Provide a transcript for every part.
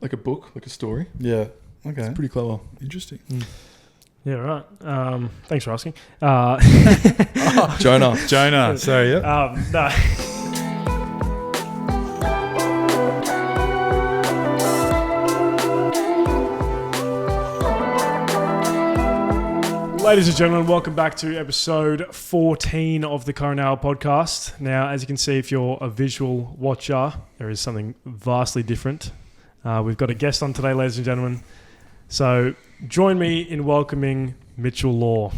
like a book, like a story. Yeah. Okay. It's pretty clever. Interesting. Yeah, right. Thanks for asking. Jonah. Sorry. Yeah. No. Ladies and gentlemen, welcome back to episode 14 of the Current Hour podcast. Now, as you can see, if you're a visual watcher, there is something vastly different. We've got a guest on today, ladies and gentlemen. So join me in welcoming Mitchell Law.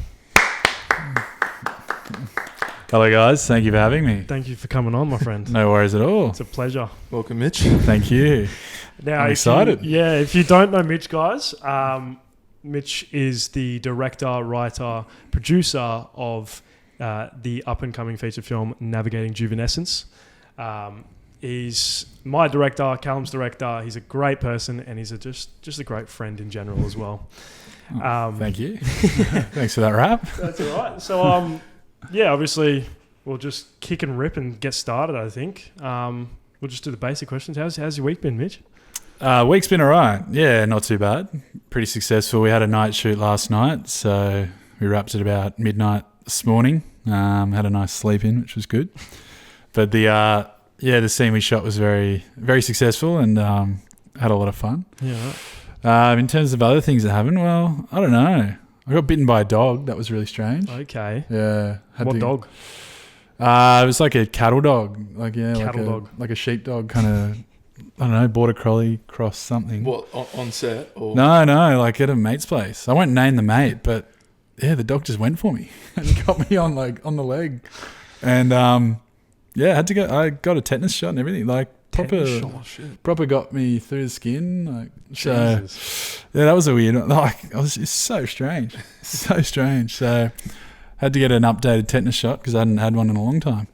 Hello, guys. Thank you for having me. Thank you for coming on, my friend. No worries at all. It's a pleasure. Welcome, Mitch. Thank you. Now, I'm excited. If you don't know Mitch, guys, Mitch is the director, writer, producer of the up-and-coming feature film Navigating Juvenescence. He's my director, Calum's director. He's a great person, and he's just a great friend in general as well. Thank you. Thanks for that wrap. That's all right. So, obviously, we'll just kick and rip and get started, I think. We'll just do the basic questions. How's your week been, Mitch? Week's been all right. Yeah, not too bad. Pretty successful. We had a night shoot last night, so we wrapped at about midnight this morning. Had a nice sleep in, which was good. But the scene we shot was very, very successful and had a lot of fun. Yeah. Right. In terms of other things that happened, well, I don't know. I got bitten by a dog. That was really strange. Okay. Yeah. What dog? It was like a cattle dog. Dog. Like a sheepdog kind of... I don't know, border collie cross something. What, on set? Or? No, like at a mate's place. I won't name the mate, but yeah, the dog just went for me and got me on the leg. And had to go. I got a tetanus shot and everything. Like proper got me through the skin. Like, so yeah, that was a weird. Like, it's so strange, so strange. So had to get an updated tetanus shot because I hadn't had one in a long time.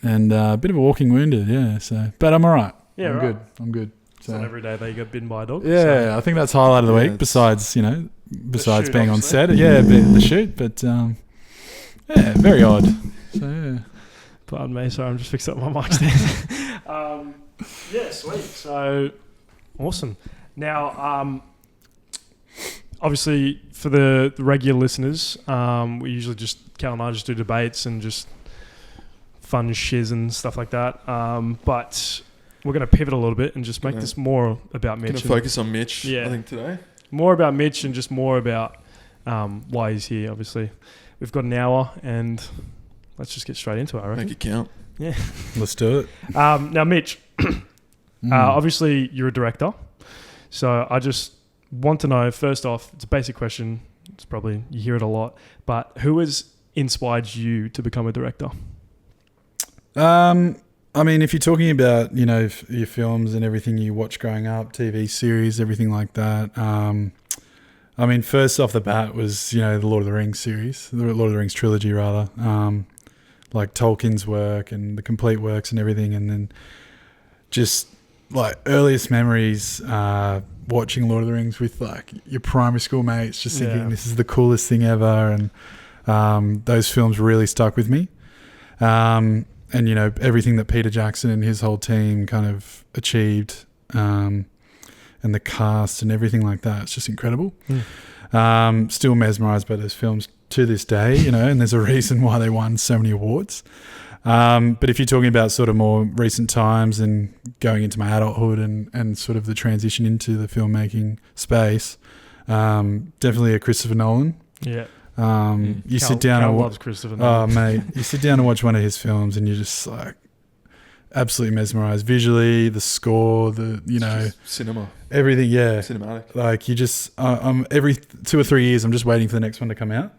And a bit of a walking wounded, yeah. So, but I'm all right. Yeah, I'm right. good. I'm good. So, it's not every day that you get bitten by a dog. Yeah, so. I think that's highlight of the week. Besides being shoot, on set, the shoot. But yeah, very odd. So yeah. Pardon me. Sorry, I'm just fixing up my mic stand. Yeah, sweet. So awesome. Now, obviously, for the regular listeners, we usually Cal and I just do debates and just fun shiz and stuff like that. But we're going to pivot a little bit and just make this more about Mitch. Going to focus on Mitch, yeah, I think, today. More about Mitch and just more about why he's here, obviously. We've got an hour and let's just get straight into it, I reckon. Make it count. Yeah. Let's do it. Now, Mitch, obviously you're a director. So I just want to know, first off, it's a basic question. It's probably, you hear it a lot. But who has inspired you to become a director? I mean, if you're talking about, your films and everything you watch growing up, TV series, everything like that. I mean, first off the bat was, the Lord of the Rings series, the Lord of the Rings trilogy rather, like Tolkien's work and the complete works and everything. And then just like earliest memories, watching Lord of the Rings with like your primary school mates, just thinking this is the coolest thing ever. And those films really stuck with me. And, everything that Peter Jackson and his whole team kind of achieved, and the cast and everything like that, it's just incredible. Still mesmerised by those films to this day, and there's a reason why they won so many awards. But if you're talking about sort of more recent times and going into my adulthood and sort of the transition into the filmmaking space, definitely a Christopher Nolan. Yeah. Sit down and loves Christopher Nolan. Oh mate, you sit down and watch one of his films and you're just like absolutely mesmerized visually, the score, cinema, everything. Yeah, cinematic. Like you just, I'm every 2 or 3 years, I'm just waiting for the next one to come out.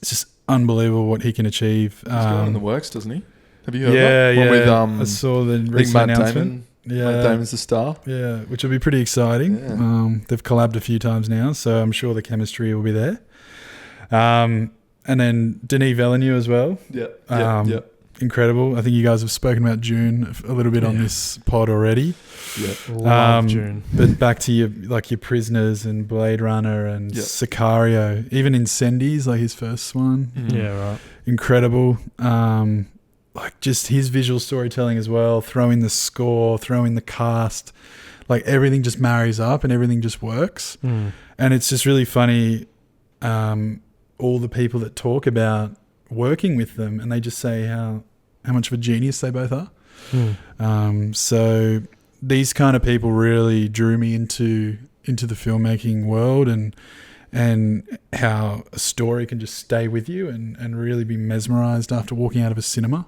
It's just unbelievable what he can achieve. He's got in the works, doesn't he? Have you heard that? Yeah, with, I saw the recent announcement. Matt Damon's the star. Yeah, which will be pretty exciting. Yeah. They've collabed a few times now, so I'm sure the chemistry will be there. And then Denis Villeneuve as well. Yeah. Incredible. I think you guys have spoken about Dune a little bit on this pod already. Yeah, love Dune. But back to your Prisoners and Blade Runner and Sicario, even Incendies, like his first one. Yeah, right. Incredible. like just his visual storytelling as well, throw in the score, throw in the cast, like everything just marries up and everything just works. And it's just really funny, all the people that talk about working with them, and they just say how much of a genius they both are. So these kind of people really drew me into the filmmaking world, and how a story can just stay with you and really be mesmerized after walking out of a cinema.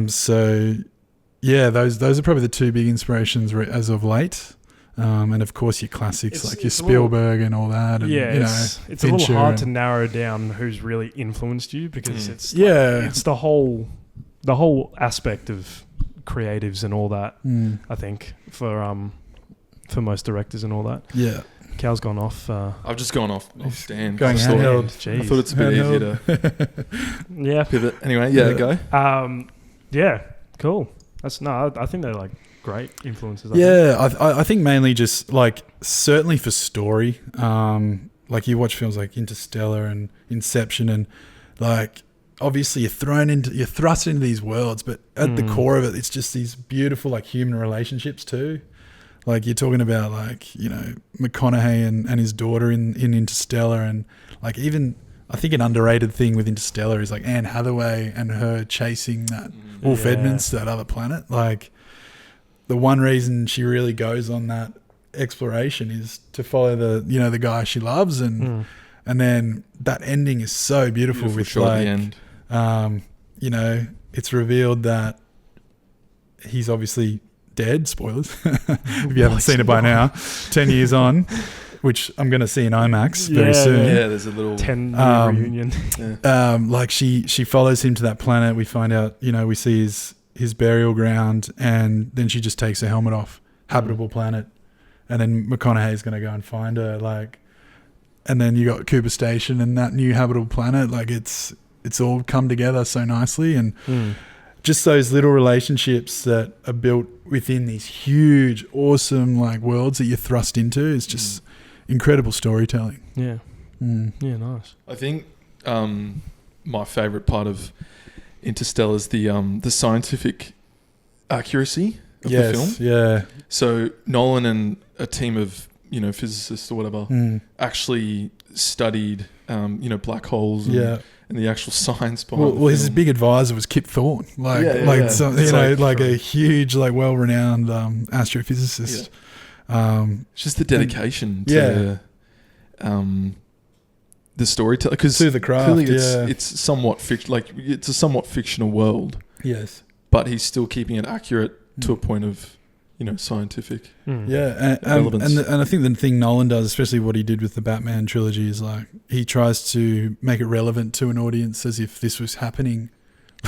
So yeah, those are probably the two big inspirations as of late. And of course your classics like your Spielberg and all that. And, it's a little hard to narrow down who's really influenced you, because it's the whole aspect of creatives and all that. I think for most directors and all that. Yeah. Cal's gone off. I've just gone off Dan. Going handheld. I thought it's a bit easier to pivot. Anyway, go. Yeah, cool. I think they're like great influences. I think mainly just like certainly for story. Like you watch films like Interstellar and Inception, and like obviously you're thrust into these worlds, but at the core of it, it's just these beautiful like human relationships too. Like you're talking about like, you know, McConaughey and his daughter in Interstellar, and like even I think an underrated thing with Interstellar is like Anne Hathaway and her chasing that Wolf Edmonds to that other planet. Like the one reason she really goes on that exploration is to follow the guy she loves, and then that ending is so beautiful with like the end. It's revealed that he's obviously dead. Spoilers if you haven't seen it by now, 10 years on, which I'm going to see in IMAX very soon. There's a little 10-year reunion. Like she follows him to that planet. We find out, we see his burial ground, and then she just takes her helmet off. Habitable planet. And then McConaughey's going to go and find her, like, and then you got Cooper Station and that new habitable planet. Like it's all come together so nicely, and just those little relationships that are built within these huge, awesome like worlds that you're thrust into is just incredible storytelling. Yeah. Yeah, nice. I think my favourite part of Interstellar is the scientific accuracy of the film. Yeah. So Nolan and a team of physicists or whatever actually studied black holes and the actual science behind well, his big advisor was Kip Thorne, a huge, like, well-renowned astrophysicist. It's just the dedication to the storytelling, because to the craft. Clearly it's somewhat it's a somewhat fictional world. Yes, but he's still keeping it accurate to a point of scientific relevance. And I think the thing Nolan does, especially what he did with the Batman trilogy, is like he tries to make it relevant to an audience as if this was happening,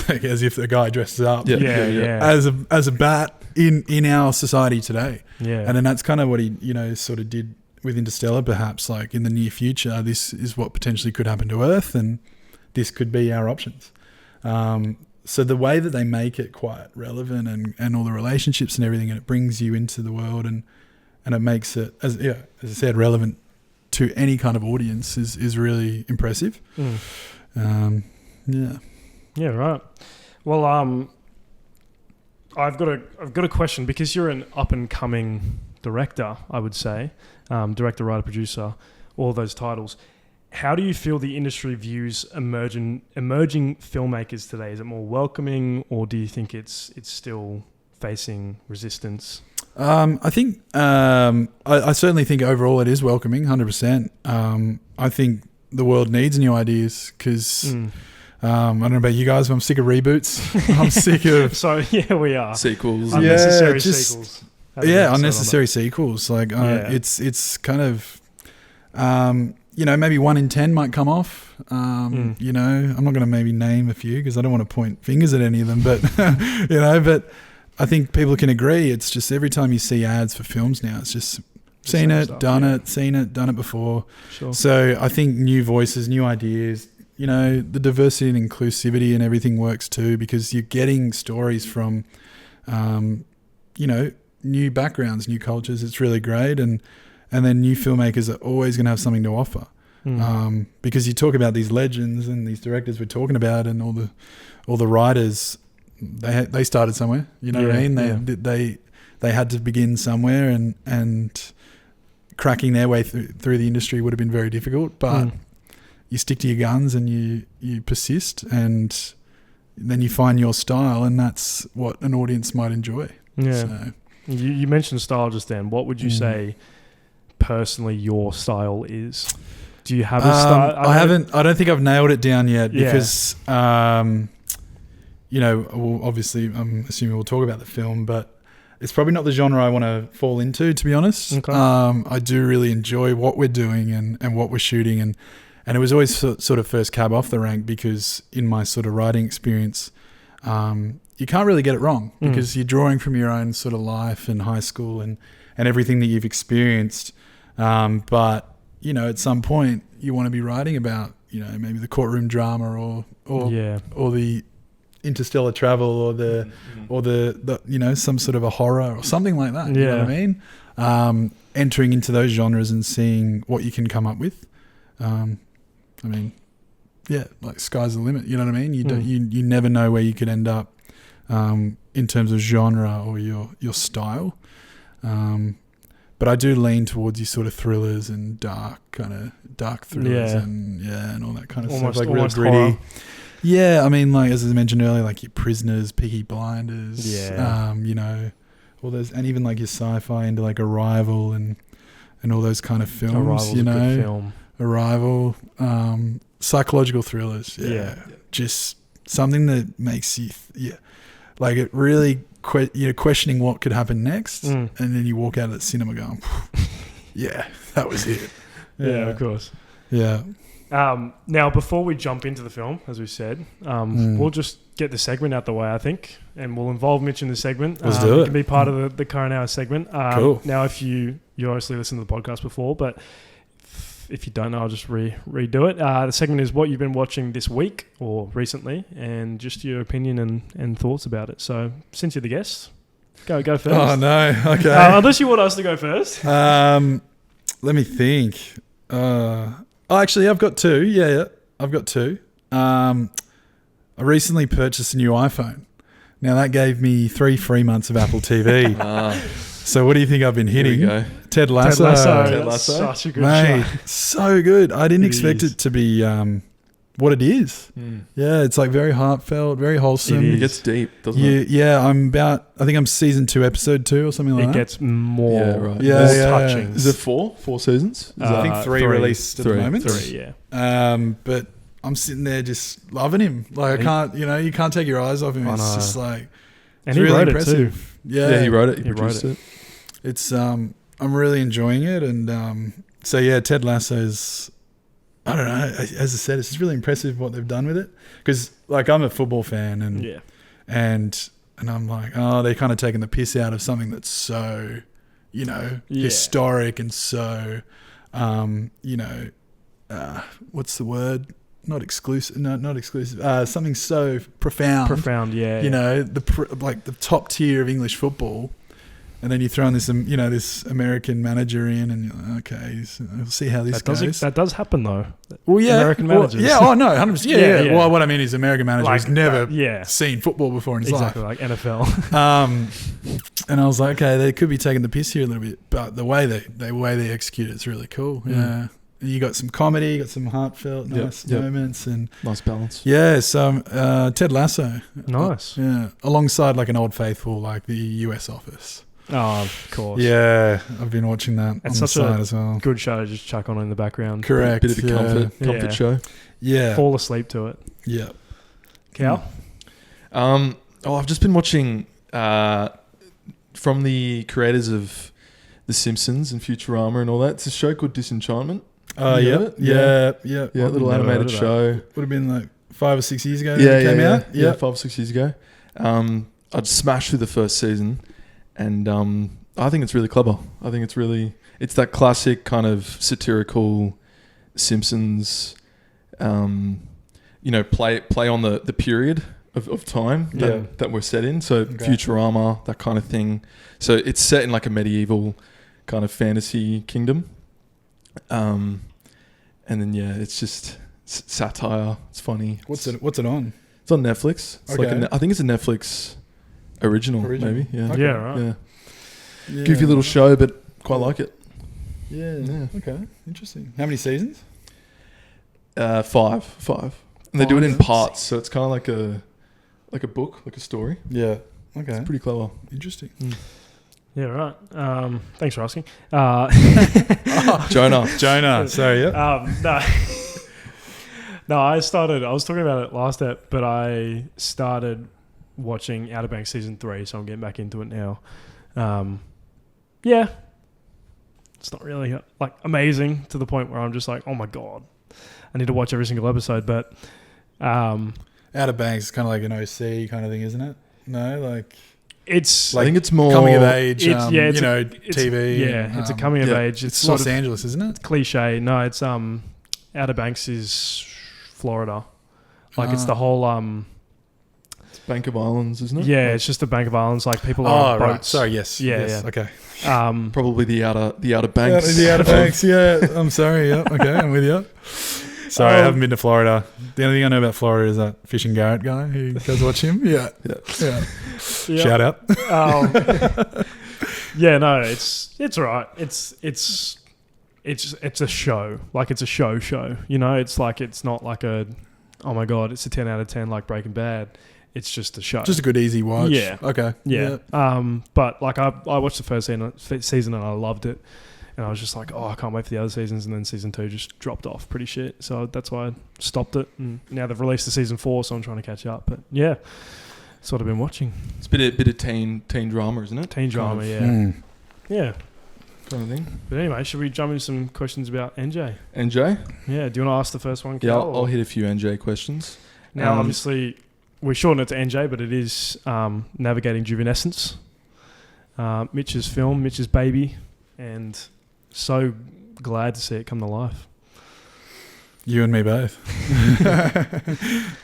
like as if the guy dresses up as a bat in our society today. Yeah. And then that's kind of what he sort of did with Interstellar. Perhaps like in the near future, this is what potentially could happen to Earth, and this could be our options. So the way that they make it quite relevant and all the relationships and everything, and it brings you into the world and it makes it, as I said, relevant to any kind of audience is really impressive. Yeah, right. Well, I've got a question, because you're an up and coming director, I would say, director, writer, producer, all those titles. How do you feel the industry views emerging filmmakers today? Is it more welcoming, or do you think it's still facing resistance? I think I certainly think overall it is welcoming, 100%. I think the world needs new ideas, because I don't know about you guys, but I'm sick of reboots. I'm sick of we are sequels, unnecessary sequels. Unnecessary sequels. Like it's kind of. Maybe 1 in 10 might come off. I'm not going to maybe name a few because I don't want to point fingers at any of them, but but I think people can agree. It's just every time you see ads for films now, it's just seen it, done it before. Sure. So I think new voices, new ideas, the diversity and inclusivity and everything works too, because you're getting stories from, new backgrounds, new cultures. It's really great. And then new filmmakers are always going to have something to offer. Because you talk about these legends and these directors we're talking about, and all the writers, they started somewhere. You know what I mean? They had to begin somewhere, and cracking their way through the industry would have been very difficult. But you stick to your guns and you persist, and then you find your style, and that's what an audience might enjoy. Yeah. So, you mentioned style just then. What would you say personally your style is? Do you have a style? I don't think I've nailed it down yet because, obviously I'm assuming we'll talk about the film, but it's probably not the genre I want to fall into, to be honest. Okay. I do really enjoy what we're doing and what we're shooting, and it was always sort of first cab off the rank, because in my sort of writing experience, you can't really get it wrong, because you're drawing from your own sort of life and high school and everything that you've experienced. But at some point you want to be writing about, maybe the courtroom drama or the interstellar travel or the some sort of a horror or something like that. You know what I mean? Entering into those genres and seeing what you can come up with. Like sky's the limit. You know what I mean? You never know where you could end up in terms of genre or your style. But I do lean towards your sort of thrillers and dark thrillers and all that kind of stuff, like real gritty. Horror. Yeah, I mean, like as I mentioned earlier, like your Prisoners, Peaky Blinders, all those, and even like your sci-fi into like Arrival and all those kind of films. Arrival's a good film. Arrival, psychological thrillers. Just something that makes you, like it really. You're questioning what could happen next, and then you walk out of the cinema going, that was it. Yeah, of course. Yeah. Now, before we jump into the film, as we said, we'll just get the segment out the way, I think, and we'll involve Mitch in the segment. Let's do it. It can be part of the current hour segment. Cool. Now, if you obviously listened to the podcast before, but if you don't know, I'll just redo it. The segment is what you've been watching this week or recently, and just your opinion and thoughts about it. So, since you're the guest, go first. Oh no, okay. Unless you want us to go first. Let me think. Actually, I've got two. Yeah, I've got two. I recently purchased a new iPhone. Now that gave me 3 free months of Apple TV. So what do you think I've been hitting? Here we go. Ted Lasso. Ted Lasso. Such a good Mate, show. so good. I didn't expect it to be what it is. Yeah, it's like very heartfelt, very wholesome. It gets deep, doesn't it? Yeah, I think I'm season 2, episode 2 or something like that. It gets more touching. Is it 4 seasons? I think 3 released at the moment. 3, yeah. But I'm sitting there just loving him. Like you can't take your eyes off him. It's just like, and he really wrote impressive. It too. Yeah, he wrote it. He produced it. It's I'm really enjoying it, and Ted Lasso is, I don't know, as I said, it's just really impressive what they've done with it, because like I'm a football fan, and I'm like, they're kind of taking the piss out of something that's so historic and so what's the word? Not exclusive. No, not exclusive. Something so profound. Profound, yeah. The top tier of English football, and then you throw in this, this American manager in, and you're like, okay, we'll see how this goes. That does happen though. Well, yeah, American managers. 100%. Yeah. Well, what I mean is, American manager has never seen football before in his life. Exactly, like NFL. And I was like, okay, they could be taking the piss here a little bit, but the way they execute it's really cool. Yeah. You got some comedy, you got some heartfelt, nice moments, and nice balance. Yeah, so Ted Lasso, nice. Alongside like an Old Faithful, like the US Office. Oh, of course. Yeah, I've been watching that on the side as well. Good show to just chuck on in the background. Correct. Bit of a comfort show. Yeah. Fall asleep to it. Yeah. Cal? I've just been watching from the creators of The Simpsons and Futurama and all that. It's a show called Disenchantment. Yeah. Little animated show. Would have been like 5 or 6 years ago. It came out. Yeah, 5 or 6 years ago. I'd smashed through the first season, and I think it's really clever. I think it's that classic kind of satirical Simpsons, play on the period of time that we're set in. So Futurama, that kind of thing. So it's set in like a medieval kind of fantasy kingdom. And then it's just satire. It's funny. What's it on? It's on Netflix. It's Okay. I think it's a Netflix original. Maybe. Yeah. Okay. Yeah, right. Yeah. Goofy little show, but quite like it. Yeah. Okay. Interesting. How many seasons? 5. And they do it in parts, so it's kind of like a book, like a story. Yeah. Okay. It's pretty clever. Interesting. Yeah, right. Thanks for asking. Jonah. Sorry, yeah. No, I was talking about it last ep, but I started watching Outer Banks season 3, so I'm getting back into it now. Yeah. It's not really like amazing to the point where I'm just like, oh my God, I need to watch every single episode, but Outer Banks is kind of like an OC kind of thing, isn't it? No, like it's I think it's more coming of age. It's TV. It's a coming of age. It's Los Angeles, isn't it? Cliche. No, it's Outer Banks is Florida. Like it's the whole it's Bank of Islands, isn't it? Yeah, it's just a Bank of Islands. Like people are on boats. Right. Sorry. Yes. Yeah. Okay. Probably the outer Banks. The Outer Banks. Yeah. I'm sorry. Yeah. Okay. I'm with you. Sorry, I haven't been to Florida. The only thing I know about Florida is that Fishing Garrett guy. Who goes watch him? Yeah. Shout out. Yeah, no, it's all right. It's a show. Like it's a show. You know, it's like it's not like a oh my God, it's a 10 out of 10 like Breaking Bad. It's just a show. Just a good easy watch. Yeah. Okay. Yeah. But like I watched the first season and I loved it. And I was just like, oh, I can't wait for the other seasons. And then season 2 just dropped off pretty shit. So that's why I stopped it. And now they've released the season 4, so I'm trying to catch up. But yeah, that's what I've been watching. It's a bit of teen drama, isn't it? Teen drama, yeah. Kind of thing. But anyway, should we jump into some questions about NJ? NJ? Yeah, do you want to ask the first one, Cal? Yeah, I'll hit a few NJ questions. Now, obviously, we shorten it to NJ, but it is Navigating Juvenescence. Mitch's film, Mitch's baby, and so glad to see it come to life. You and me both.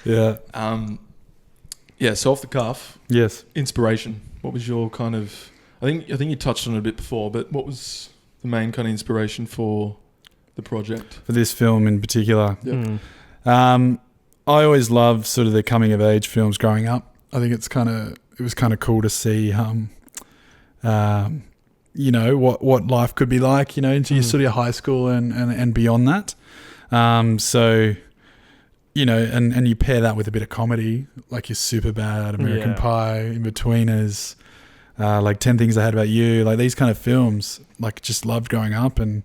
Yeah. So off the cuff. Yes. Inspiration. What was your kind of... I think you touched on it a bit before, but what was the main kind of inspiration for the project? For this film in particular? Yep. I always loved sort of the coming of age films growing up. I think it was kind of cool to see you know, what life could be like, you know, into your sort of your high school and beyond that. So, you know, and you pair that with a bit of comedy, like your Superbad, American Pie, In-Betweeners, like 10 Things I Had About You, like these kind of films, like just loved growing up. And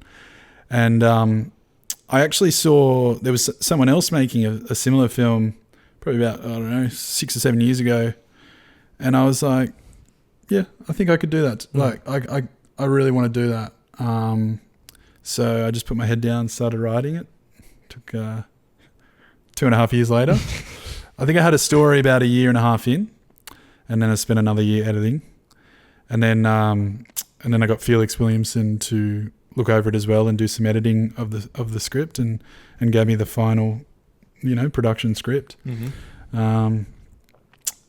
I actually saw there was someone else making a similar film probably about, I don't know, 6 or 7 years ago. And I was like, yeah, I think I could do that. Like, I really want to do that. So I just put my head down, started writing it. Took 2.5 years later. I think I had a story about 1.5 years in, and then I spent another year editing. And then I got Felix Williamson to look over it as well and do some editing of the script and gave me the final, you know, production script. Mm-hmm.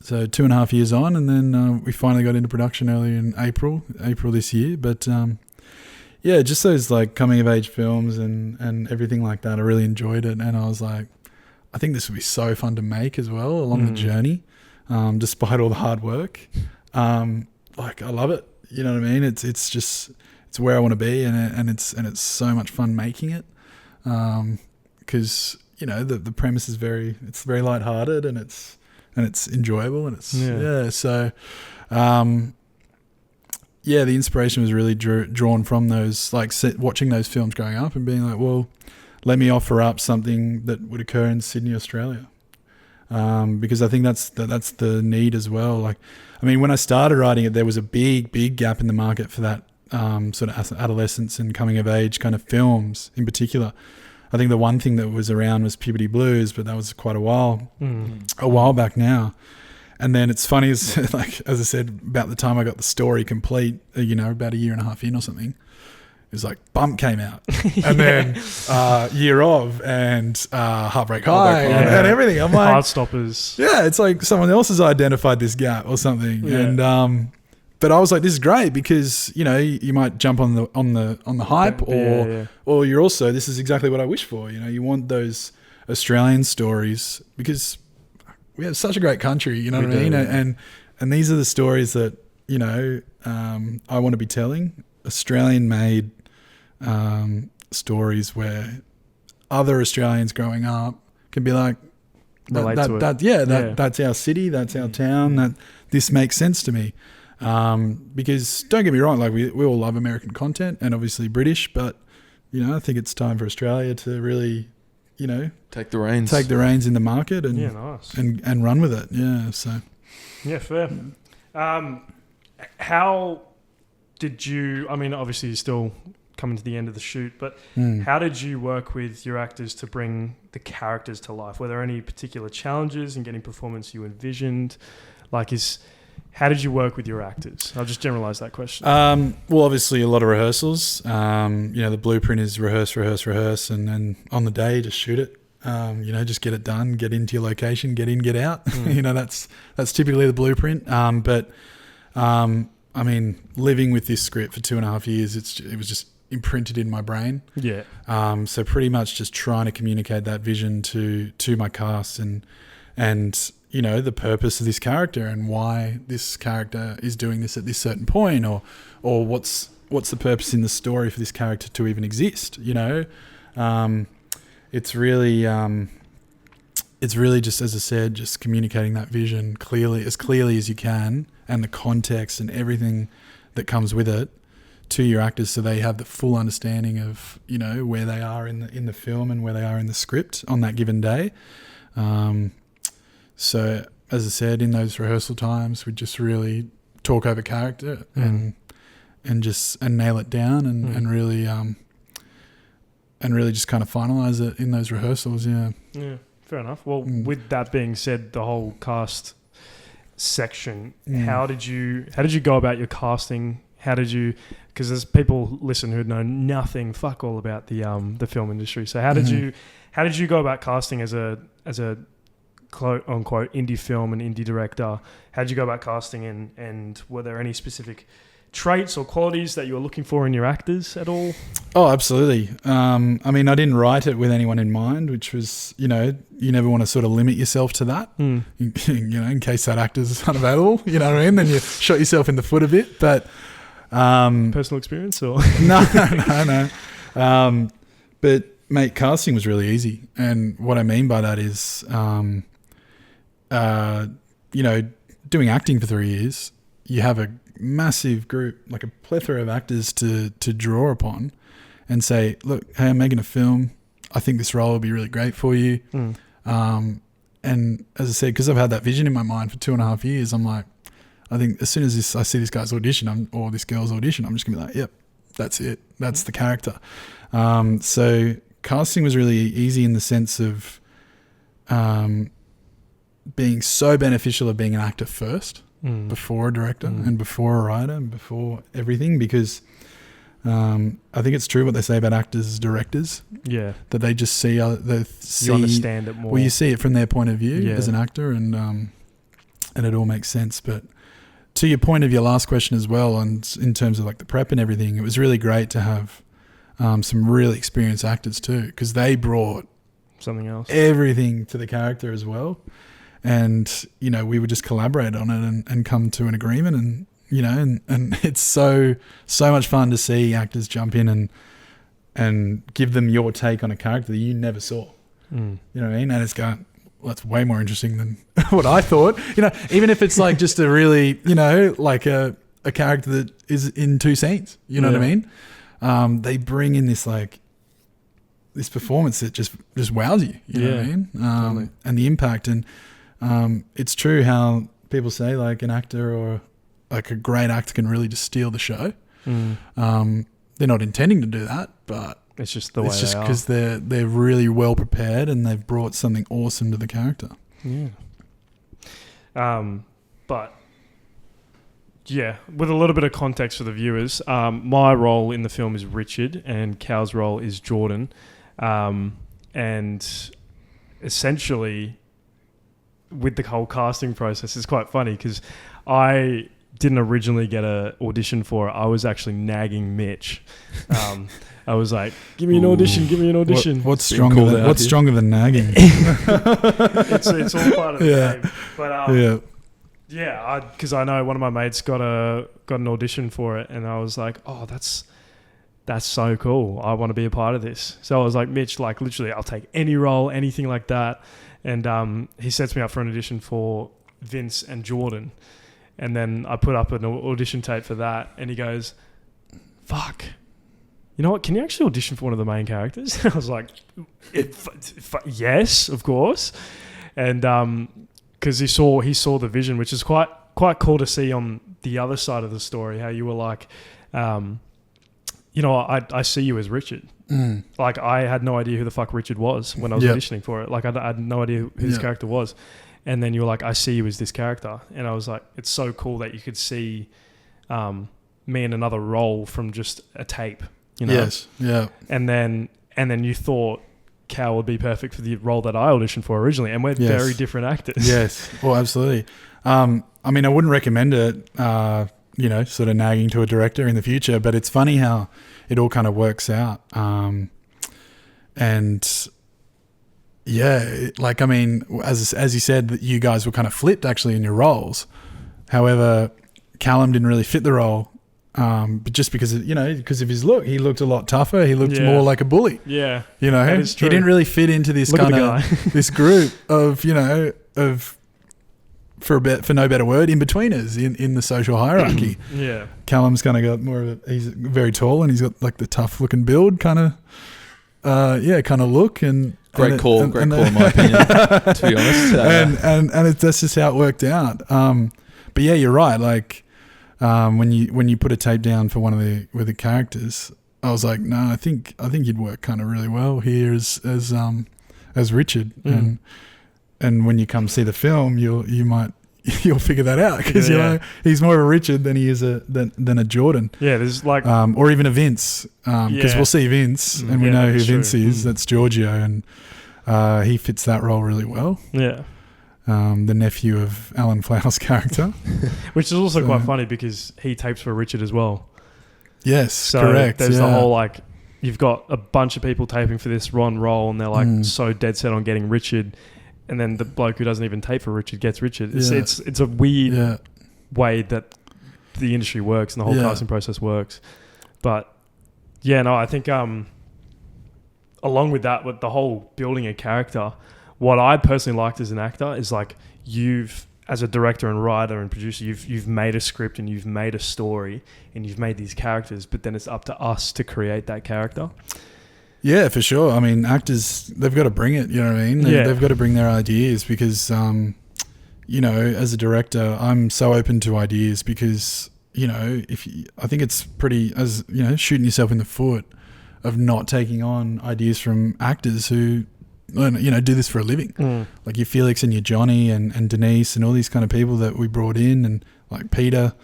So 2.5 years on, and then we finally got into production early in April this year. But just those like coming of age films and everything like that. I really enjoyed it, and I was like, I think this would be so fun to make as well along the journey, despite all the hard work. Like I love it. You know what I mean? It's where I want to be, and it's so much fun making it, because you know the premise is very lighthearted and it's enjoyable and so the inspiration was really drawn from those, like watching those films growing up and being like, well, let me offer up something that would occur in Sydney, Australia, because I think that's the need as well. Like, I mean, when I started writing it, there was a big gap in the market for that sort of adolescence and coming of age kind of films in particular. I think the one thing that was around was Puberty Blues, but that was quite a while back now. And then it's funny, like as I said, about the time I got the story complete, you know, about 1.5 years in or something, it was like Bump came out, and then Year Of and Heartbreak High and everything. I'm like, Heartstoppers. Yeah, it's like someone else has identified this gap or something, and but I was like, this is great because, you know, you might jump on the hype or you're also, this is exactly what I wish for. You know, you want those Australian stories because we have such a great country, you know what I mean? Yeah. And these are the stories that, you know, I want to be telling. Australian made stories where other Australians growing up can be like, that's our city, that's our town, that this makes sense to me. Because don't get me wrong, like we all love American content and obviously British, but you know, I think it's time for Australia to really, you know, take the reins in the market and and run with it. Yeah. So yeah, fair. How did you, I mean, obviously you're still coming to the end of the shoot, but how did you work with your actors to bring the characters to life? Were there any particular challenges in getting performance you envisioned? How did you work with your actors? I'll just generalize that question. Well, obviously a lot of rehearsals. You know, the blueprint is rehearse, and then on the day just shoot it. You know, just get it done, get into your location, get in, get out. You know, that's typically the blueprint. But I mean, living with this script for 2.5 years, it was just imprinted in my brain. Yeah. So pretty much just trying to communicate that vision to my cast and you know, the purpose of this character and why this character is doing this at this certain point, or what's the purpose in the story for this character to even exist. You know, it's really just, as I said, just communicating that vision clearly as you can, and the context and everything that comes with it to your actors, so they have the full understanding of, you know, where they are in the film and where they are in the script on that given day. So as I said, in those rehearsal times, we just really talk over character and nail it down and really just kind of finalize it in those rehearsals. Yeah. Yeah. Fair enough. Well, with that being said, the whole cast section, how did you go about your casting? How did you, because there's people listen who know nothing, fuck all about the film industry. So how did you go about casting as a quote unquote indie film and indie director? How did you go about casting, and were there any specific traits or qualities that you were looking for in your actors at all? Oh, absolutely. I mean, I didn't write it with anyone in mind, which was, you know, you never want to sort of limit yourself to that, you know, in case that actor's unavailable, you know what I mean? Then you shot yourself in the foot a bit, but... personal experience or? No. But mate, casting was really easy. And what I mean by that is, you know, doing acting for 3 years, you have a massive group, like a plethora of actors to draw upon and say, look, hey, I'm making a film. I think this role will be really great for you. And as I said, because I've had that vision in my mind for 2.5 years, I'm like, I think as soon as I see this guy's audition or this girl's audition, I'm just going to be like, yep, that's it. That's the character. So casting was really easy in the sense of being so beneficial of being an actor first before a director and before a writer and before everything, because I think it's true what they say about actors as directors. Yeah. That they just see... you understand it more. Well, you see it from their point of view as an actor, and it all makes sense. But to your point of your last question as well, and in terms of like the prep and everything, it was really great to have some really experienced actors too, because they brought something else, everything to the character as well. And, you know, we would just collaborate on it and come to an agreement, and, you know, and it's so much fun to see actors jump in and give them your take on a character that you never saw. You know what I mean? And it's going, well, that's way more interesting than what I thought. You know, even if it's like just a really, you know, like a character that is in 2 scenes, you know what I mean? They bring in this like this performance that just wows you. You know what I mean? Totally. And the impact. And it's true how people say like an actor or like a great actor can really just steal the show. They're not intending to do that, but it's just the way they are. It's just because they're really well prepared and they've brought something awesome to the character. Yeah. But yeah, with a little bit of context for the viewers, my role in the film is Richard and Cal's role is Jordan. And essentially with the whole casting process, it's quite funny because I didn't originally get an audition for it. I was actually nagging Mitch. I was like, give me an audition. What's stronger than nagging? It's all part of the game. But because I know one of my mates got an audition for it, and I was like, oh, that's so cool. I want to be a part of this. So I was like, Mitch, like literally, I'll take any role, anything like that. And he sets me up for an audition for Vince and Jordan. And then I put up an audition tape for that, and he goes, fuck. You know what? Can you actually audition for one of the main characters? I was like, yes, of course. And because he saw the vision, which is quite cool to see on the other side of the story. How you were like, I see you as Richard. Like I had no idea who the fuck Richard was when I was auditioning for it. Like I had no idea who his character was. And then you were like, I see you as this character. And I was like, it's so cool that you could see me in another role from just a tape. You know? Yes. Yeah. And then you thought Cal would be perfect for the role that I auditioned for originally, and we're very different actors. Yes. Well, absolutely. I mean, I wouldn't recommend it, sort of nagging to a director in the future, but it's funny how it all kind of works out. And yeah, like, I mean, as you said, that you guys were kind of flipped actually in your roles. However, Calum didn't really fit the role. But just because of his look, he looked a lot tougher. He looked more like a bully. Yeah, that is true. He didn't really fit into this kind of this group of for no better word, in betweeners in the social hierarchy. Yeah, Callum's kind of got more of he's very tall and he's got like the tough looking build kind of look and. Great call in my opinion. To be honest, that's just how it worked out. But yeah, you're right. Like. When you put a tape down for one of the characters, I was like, no, I think you'd work kind of really well here as Richard, and when you come see the film, you'll figure that out because he's more of a Richard than he is than a Jordan. Yeah, there's like or even a Vince, because we'll see Vince and we know who Vince is. That's Giorgio, and he fits that role really well. Yeah. The nephew of Alan Flowers' character. Which is also quite funny because he tapes for Richard as well. Yes, so correct. There's the whole like, you've got a bunch of people taping for this one role and they're like so dead set on getting Richard, and then the bloke who doesn't even tape for Richard gets Richard. It's a weird way that the industry works and the whole casting process works. But I think along with that, with the whole building a character, what I personally liked as an actor is like as a director and writer and producer, you've made a script and you've made a story and you've made these characters, but then it's up to us to create that character. Yeah, for sure. I mean, actors, they've got to bring it, you know what I mean? They've got to bring their ideas because, as a director, I'm so open to ideas because, I think it's pretty, shooting yourself in the foot of not taking on ideas from actors who, do this for a living. Like your Felix and your Johnny and Denise and all these kind of people that we brought in, and like Peter,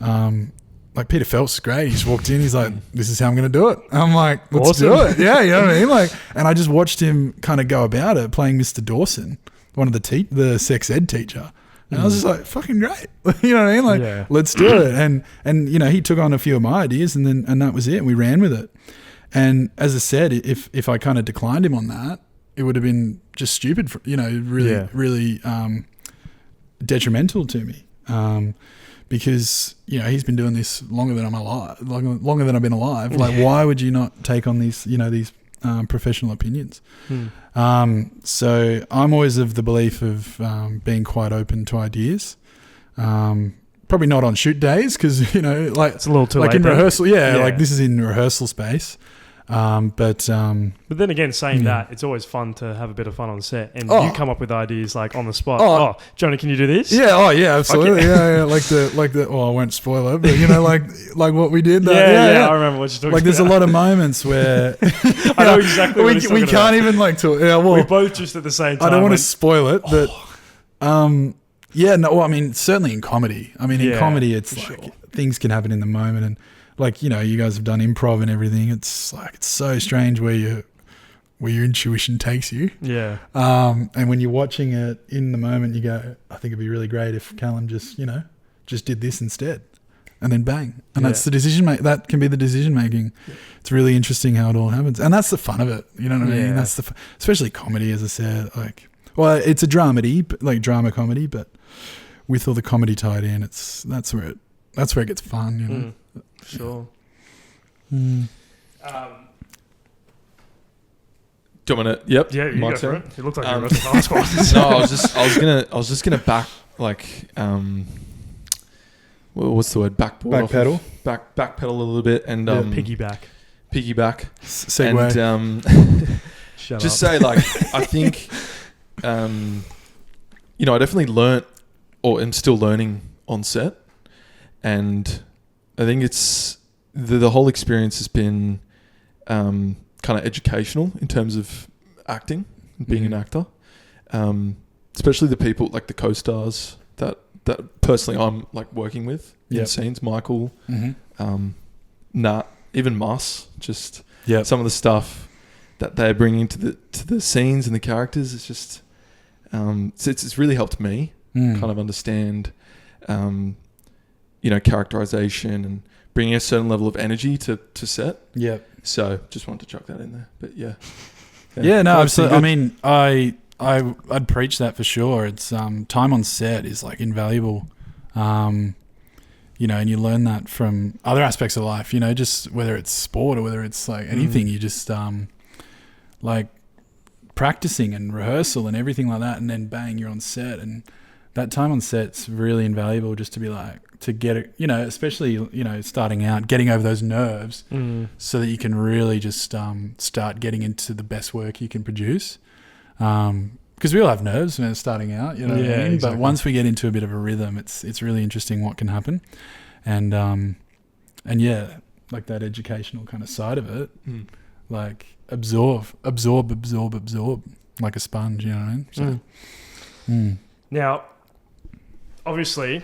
like Peter Phelps is great. He just walked in, he's like, this is how I'm going to do it. I'm like, let's do it. Yeah, you know what I mean? Like, and I just watched him kind of go about it, playing Mr. Dawson, one of the sex ed teacher. And I was just like, fucking great. You know what I mean? Like, let's do it. And he took on a few of my ideas and that was it. We ran with it. And as I said, if I kind of declined him on that, it would have been just stupid, really detrimental to me. Because, he's been doing this longer than I'm alive, longer than I've been alive. Like, why would you not take on these professional opinions? So I'm always of the belief of being quite open to ideas. Probably not on shoot days because, it's a little too late in rehearsal. Like this is in rehearsal space. But then again, saying that, it's always fun to have a bit of fun on set, and you come up with ideas like on the spot. Jonah, can you do this? Yeah, absolutely. Yeah. Like the. Well, I won't spoil it, but like what we did. I remember what you're talking about. Like, there's a lot of moments where I know exactly. What we can't even like talk. Yeah, well, we both just at the same time. I don't want to spoil it, but I mean, certainly in comedy. I mean, in comedy, it's like things can happen in the moment, and like, you guys have done improv and everything. It's like, it's so strange where your intuition takes you. Yeah. And when you're watching it in the moment, you go, I think it'd be really great if Calum just, just did this instead. And then bang. And that's the decision that can be the decision making. Yeah. It's really interesting how it all happens. And that's the fun of it. You know what I mean? That's especially comedy, as I said. Like, well, it's a dramedy, like drama comedy, but with all the comedy tied in, that's where it gets fun, you know. Sure. Do you want to? Yep. Yeah, you go for it. It looked like you were the last one. No, I was just gonna back what's the word? Backpedal. Backpedal a little bit and piggyback. Segue. And Shut just up. say like I think I definitely learnt or am still learning on set, and I think it's the whole experience has been kind of educational in terms of acting and being an actor, especially the people like the co-stars that personally I'm like working with in scenes. Michael, Nat, even Mus, just some of the stuff that they're bringing to the scenes and the characters. It's just it's really helped me kind of understand characterization and bringing a certain level of energy to set. Yeah. So just wanted to chuck that in there. But yeah. No, absolutely. I mean, I'd preach that for sure. It's time on set is like invaluable. And you learn that from other aspects of life, just whether it's sport or whether it's like anything, you just like practicing and rehearsal and everything like that, and then bang, you're on set, and that time on set's really invaluable just to be like, to get it, especially, starting out, getting over those nerves so that you can really just start getting into the best work you can produce. Because we all have nerves when starting out, what I mean? Exactly. But once we get into a bit of a rhythm, it's really interesting what can happen. And like that educational kind of side of it, like absorb like a sponge, you know what I mean? So, Now, obviously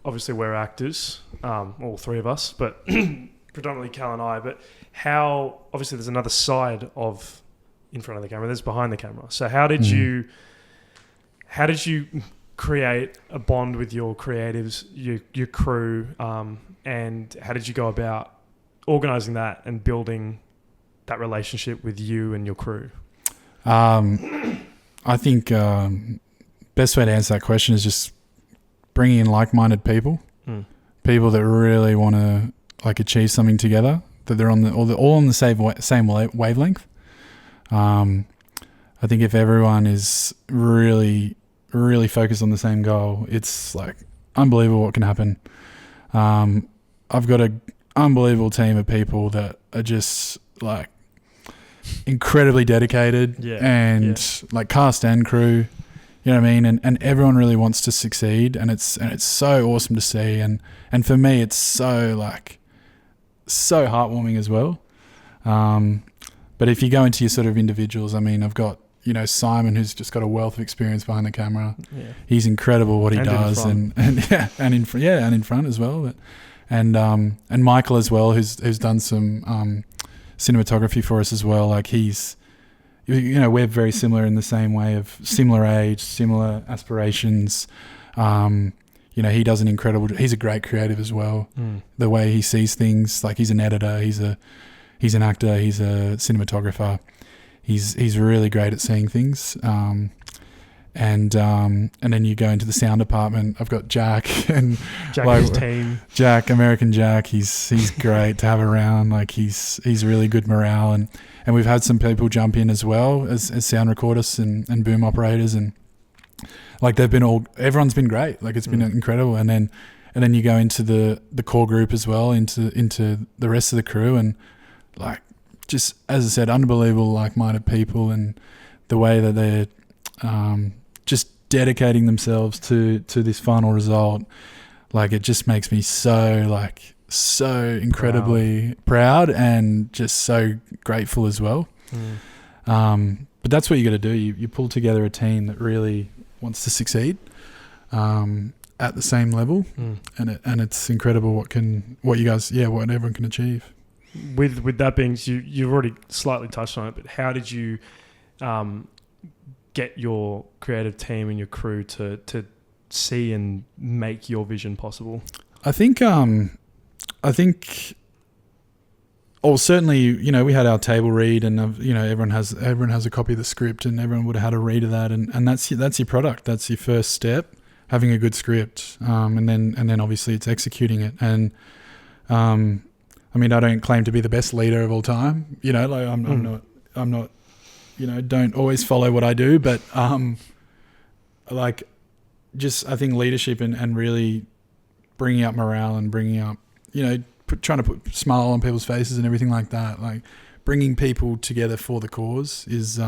we're actors, all three of us, but predominantly Cal and I. But how, obviously there's another side of in front of the camera, there's behind the camera. So how did you create a bond with your creatives, your crew, and how did you go about organizing that and building that relationship with you and your crew? I think best way to answer that question is just bringing in like-minded people, people that really want to like achieve something together, that they're all on the same wavelength. I think if everyone is really, really focused on the same goal, it's like unbelievable what can happen. I've got an unbelievable team of people that are just like incredibly dedicated and like cast and crew. You know what I mean? And everyone really wants to succeed, and it's so awesome to see. And for me, it's so heartwarming as well. But if you go into your sort of individuals, I mean, I've got, Simon, who's just got a wealth of experience behind the camera. Yeah. He's incredible what he does, and in front as well. And Michael as well, who's done some cinematography for us as well. Like he's, we're very similar in the same way of similar age, similar aspirations. He does he's a great creative as well. The way he sees things, like he's an editor, he's an actor, he's a cinematographer. He's really great at seeing things. And then you go into the sound department. I've got Jack and Jack's team. Jack, American Jack. He's great to have around. Like he's really good morale, and we've had some people jump in as well as sound recorders and boom operators, and like everyone's been great. Like it's been incredible. And then you go into the core group as well, into the rest of the crew, and like just as I said, unbelievable like-minded people, and the way that they're just dedicating themselves to this final result, like it just makes me so incredibly proud and just so grateful as well. But that's what you got to do. You pull together a team that really wants to succeed at the same level, and it's incredible what everyone can achieve. With that being, you've already slightly touched on it, but how did you get your creative team and your crew to see and make your vision possible? I think, certainly, you know, we had our table read, and you know, everyone has a copy of the script, and everyone would have had a read of that, and that's your product. That's your first step, having a good script, and then obviously it's executing it. And I mean, I don't claim to be the best leader of all time. You know, like I'm not. You know, don't always follow what I do, but like, just I think leadership and really bringing up morale and bringing up, you know, trying to put a smile on people's faces and everything like that, like bringing people together for the cause is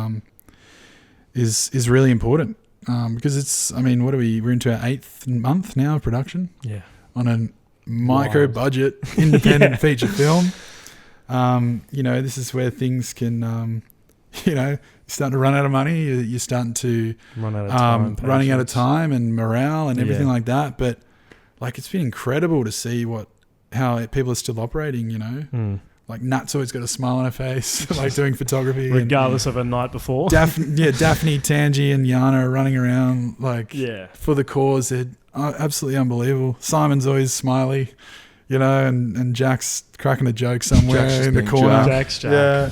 really important, because it's, I mean, we're into our 8th month now of production, on a micro budget independent feature film. You know, this is where things can you know, you're starting to run out of money, you're starting to run out of time, running out of time and morale and everything like that. But like, it's been incredible to see how people are still operating, you know. Like, Nat's always got a smile on her face, like doing photography. Regardless of a night before. Daphne, Tangi and Yana are running around like for the cause. They're absolutely unbelievable. Simon's always smiley, you know, and Jack's cracking a joke somewhere in the corner. Jack. Yeah.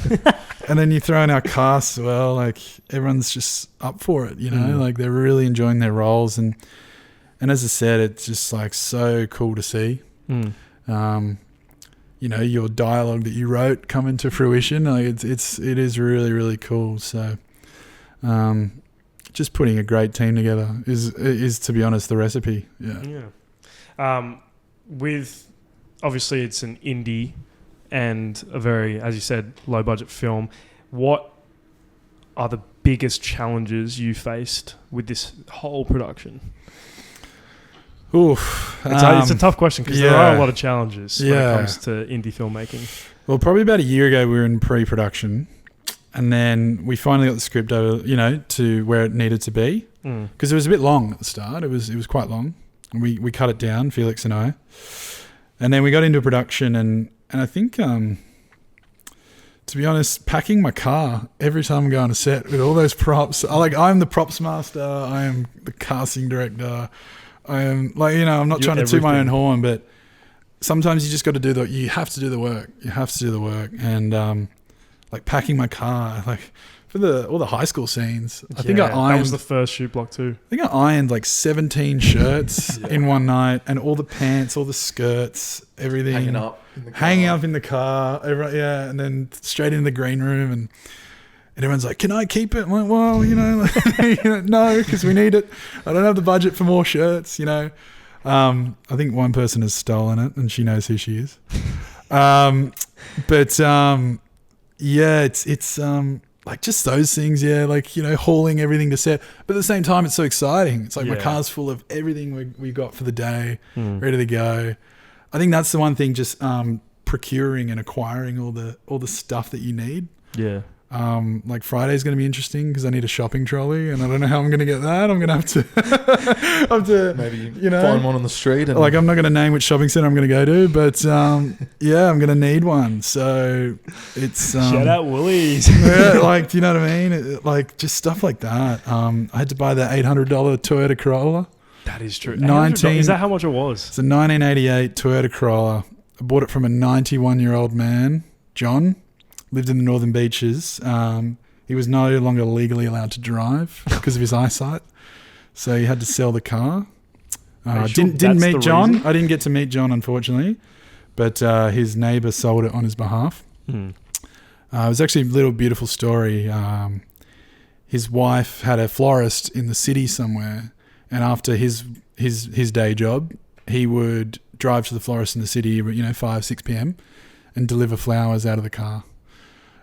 And then you throw in our cast as well, like everyone's just up for it, you know, like they're really enjoying their roles. And as I said, it's just like so cool to see. You know, your dialogue that you wrote come into fruition. Like it is really, really cool. So just putting a great team together is to be honest, the recipe. With, obviously it's an indie and a very, as you said, low budget film. What are the biggest challenges you faced with this whole production? Oof. It's a tough question, because there are a lot of challenges when it comes to indie filmmaking. Well, probably about a year ago we were in pre-production, and then we finally got the script over, you know, to where it needed to be, because it was a bit long at the start. It was quite long, and we cut it down, Felix and I, and then we got into production, and I think to be honest, packing my car every time I go on a set with all those props. I'm the props master. I am the casting director. I am, like, you know, I'm not trying to toot my own horn, but sometimes you just got to you have to do the work. You have to do the work. And like packing my car, like for all the high school scenes, I think I ironed. That was the first shoot block too. I think I ironed like 17 shirts in one night, and all the pants, all the skirts, everything. Hanging up in the car. And then straight into the green room, and everyone's like, "Can I keep it?" I'm like, "Well, you know, like, no, because we need it. I don't have the budget for more shirts, you know." I think one person has stolen it, and she knows who she is. It's like just those things, like, you know, hauling everything to set. But at the same time, it's so exciting. It's like my car's full of everything we got for the day, ready to go. I think that's the one thing, just procuring and acquiring all the stuff that you need. Yeah. Like Friday's going to be interesting because I need a shopping trolley, and I don't know how I'm going to get that. I'm going to have to maybe, you know, find one on the street. And like, I'm not going to name which shopping center I'm going to go to, but I'm going to need one. So it's shout out Woolies. Like, do you know what I mean? Like, just stuff like that. I had to buy the $800 Toyota Corolla. That is true. Is that how much it was? It's a 1988 Toyota Corolla. I bought it from a 91-year-old man, John. Lived in the Northern Beaches. He was no longer legally allowed to drive because of his eyesight, so he had to sell the car. Didn't meet John. Reason? I didn't get to meet John, unfortunately, but his neighbour sold it on his behalf. It was actually a little beautiful story. His wife had a florist in the city somewhere, and after his day job, he would drive to the florist in the city, 5, 6 p.m. and deliver flowers out of the car.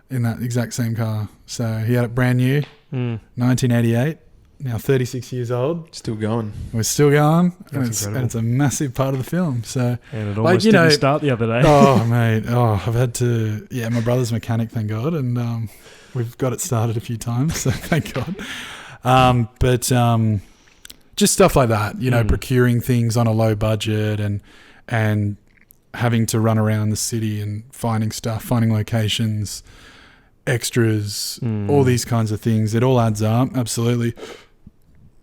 In that exact same car. So he had it brand new, 1988, now 36 years old. Still going. We're still going. And it's a massive part of the film. So, and it almost didn't start the other day. Oh, mate. I've had to, my brother's a mechanic, thank God. And we've got it started a few times, so thank God. But just stuff like that, procuring things on a low budget and having to run around the city and finding stuff, finding locations, extras, all these kinds of things. It all adds up, absolutely.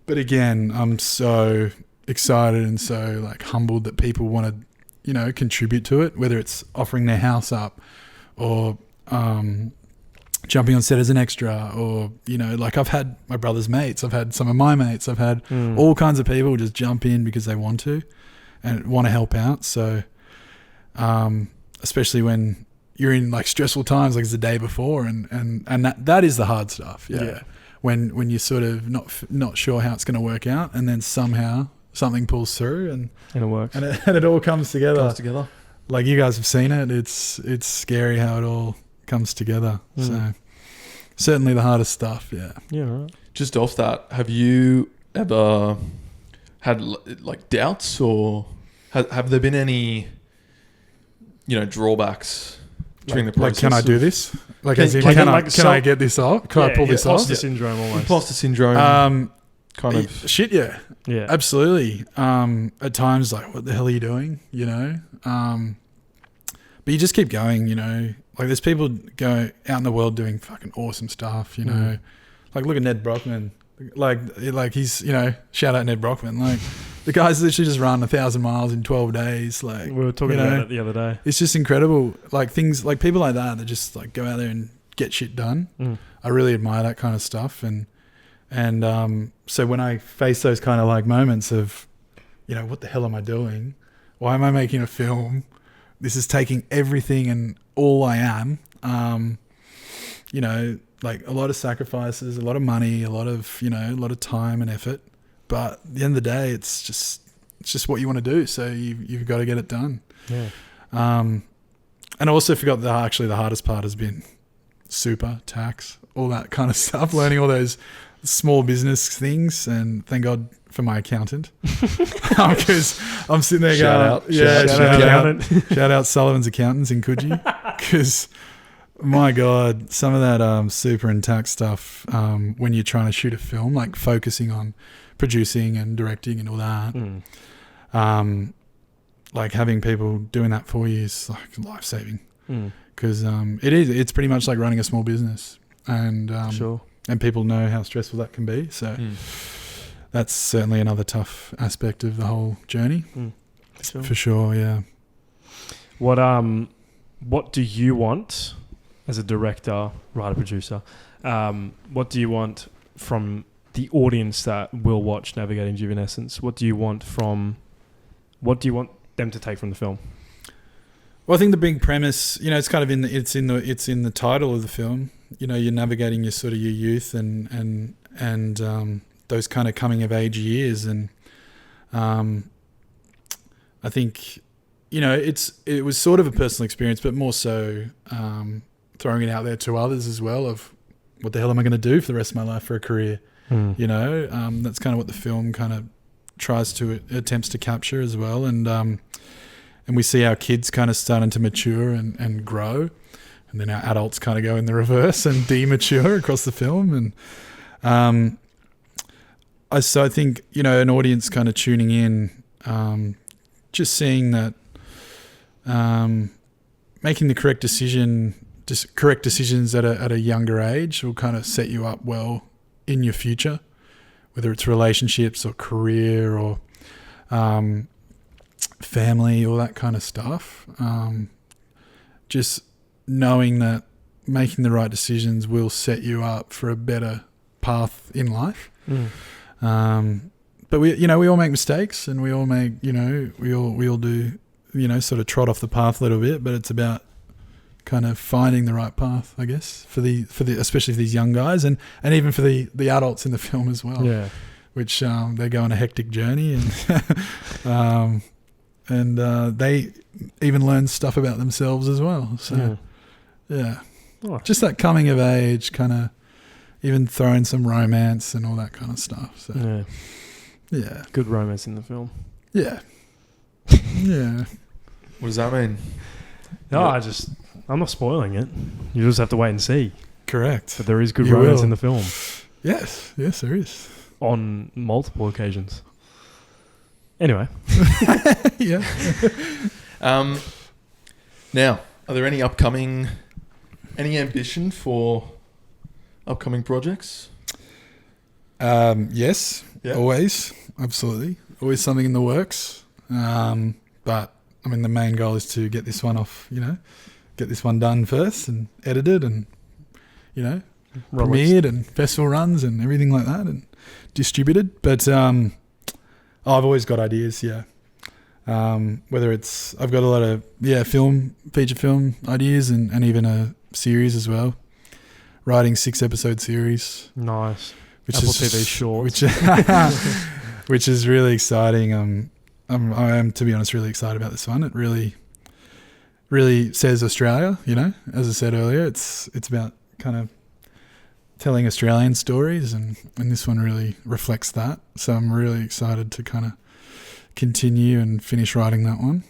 But again, I'm so excited and so like humbled that people want to, you know, contribute to it, whether it's offering their house up or jumping on set as an extra, or, you know, like I've had my brother's mates, I've had some of my mates, I've had all kinds of people just jump in because they want to and want to help out. So especially when you're in like stressful times, like it's the day before, and that is the hard stuff. Yeah. When you're sort of not sure how it's going to work out, and then somehow something pulls through and it works, and it all comes together. Like you guys have seen it. It's scary how it all comes together. So certainly the hardest stuff. Yeah. Right. Just off that, have you ever had like doubts, or have there been any, you know, drawbacks during the process? Like, can I do this? Like, can I get this off? Can I pull this off? Imposter syndrome almost. Imposter syndrome. Kind of shit. Yeah. Absolutely. At times, like, what the hell are you doing? You know. But you just keep going. You know, like there's people go out in the world doing fucking awesome stuff. You know, like look at Ned Brockman. Like he's, you know, shout out Ned Brockman. Like the guy's literally just run 1,000 miles in 12 days. Like we were talking about it the other day. It's just incredible. Like things like people like that just like go out there and get shit done. I really admire that kind of stuff. And so when I face those kind of like moments of, you know, what the hell am I doing? Why am I making a film? This is taking everything and all I am. You know, like a lot of sacrifices, a lot of money, a lot of time and effort. But at the end of the day, it's just what you want to do. So you've got to get it done. Yeah. And I also forgot that actually the hardest part has been super, tax, all that kind of stuff, learning all those small business things. And thank God for my accountant. Because I'm sitting there shout out Sullivan's Accountants in Coogee. Because my God, some of that super and tax stuff, when you're trying to shoot a film, like focusing on producing and directing and all that, like having people doing that for you is like life-saving. Because it's pretty much like running a small business, and and people know how stressful that can be. So that's certainly another tough aspect of the whole journey. For sure, yeah. What do you want as a director, writer, producer? What do you want from the audience that will watch Navigating Juvenescence? What do you want them to take from the film? Well, I think the big premise, you know, it's kind of it's in the title of the film. You know, you're navigating your sort of your youth and those kind of coming of age years, and I think, you know, it was sort of a personal experience, but more so throwing it out there to others as well of what the hell am I going to do for the rest of my life for a career? You know, that's kind of what the film kind of attempts to capture as well, and we see our kids kind of starting to mature and grow, and then our adults kind of go in the reverse and demature across the film. And I think, you know, an audience kind of tuning in, just seeing that making the correct decisions at a younger age will kind of set you up well in your future, whether it's relationships or career or family, all that kind of stuff. Just knowing that making the right decisions will set you up for a better path in life. But we all make mistakes, and we all do, you know, sort of trot off the path a little bit, but it's about kind of finding the right path, I guess, for the especially for these young guys, and even for the adults in the film as well. Yeah. Which they go on a hectic journey, and they even learn stuff about themselves as well. So yeah. Oh. Just that coming of age, kind of even throwing some romance and all that kind of stuff. So yeah. Good romance in the film. Yeah. Yeah. What does that mean? No, I'm not spoiling it. You just have to wait and see. Correct. But there is good romance in the film. Yes, there is. On multiple occasions. Anyway. Yeah. Now, are there any ambition for upcoming projects? Yes, always. Absolutely. always something in the works. But I mean, the main goal is to get this one off, get this one done first and edited and, premiered and festival runs and everything like that and distributed. But I've always got ideas, whether it's, I've got a lot of, feature film ideas and even a series as well. Writing 6-episode series. Nice. Apple TV short. Which is really exciting. I am, to be honest, really excited about this one. It really, really says Australia, as I said earlier, it's about kind of telling Australian stories and this one really reflects that. So I'm really excited to kind of continue and finish writing that one.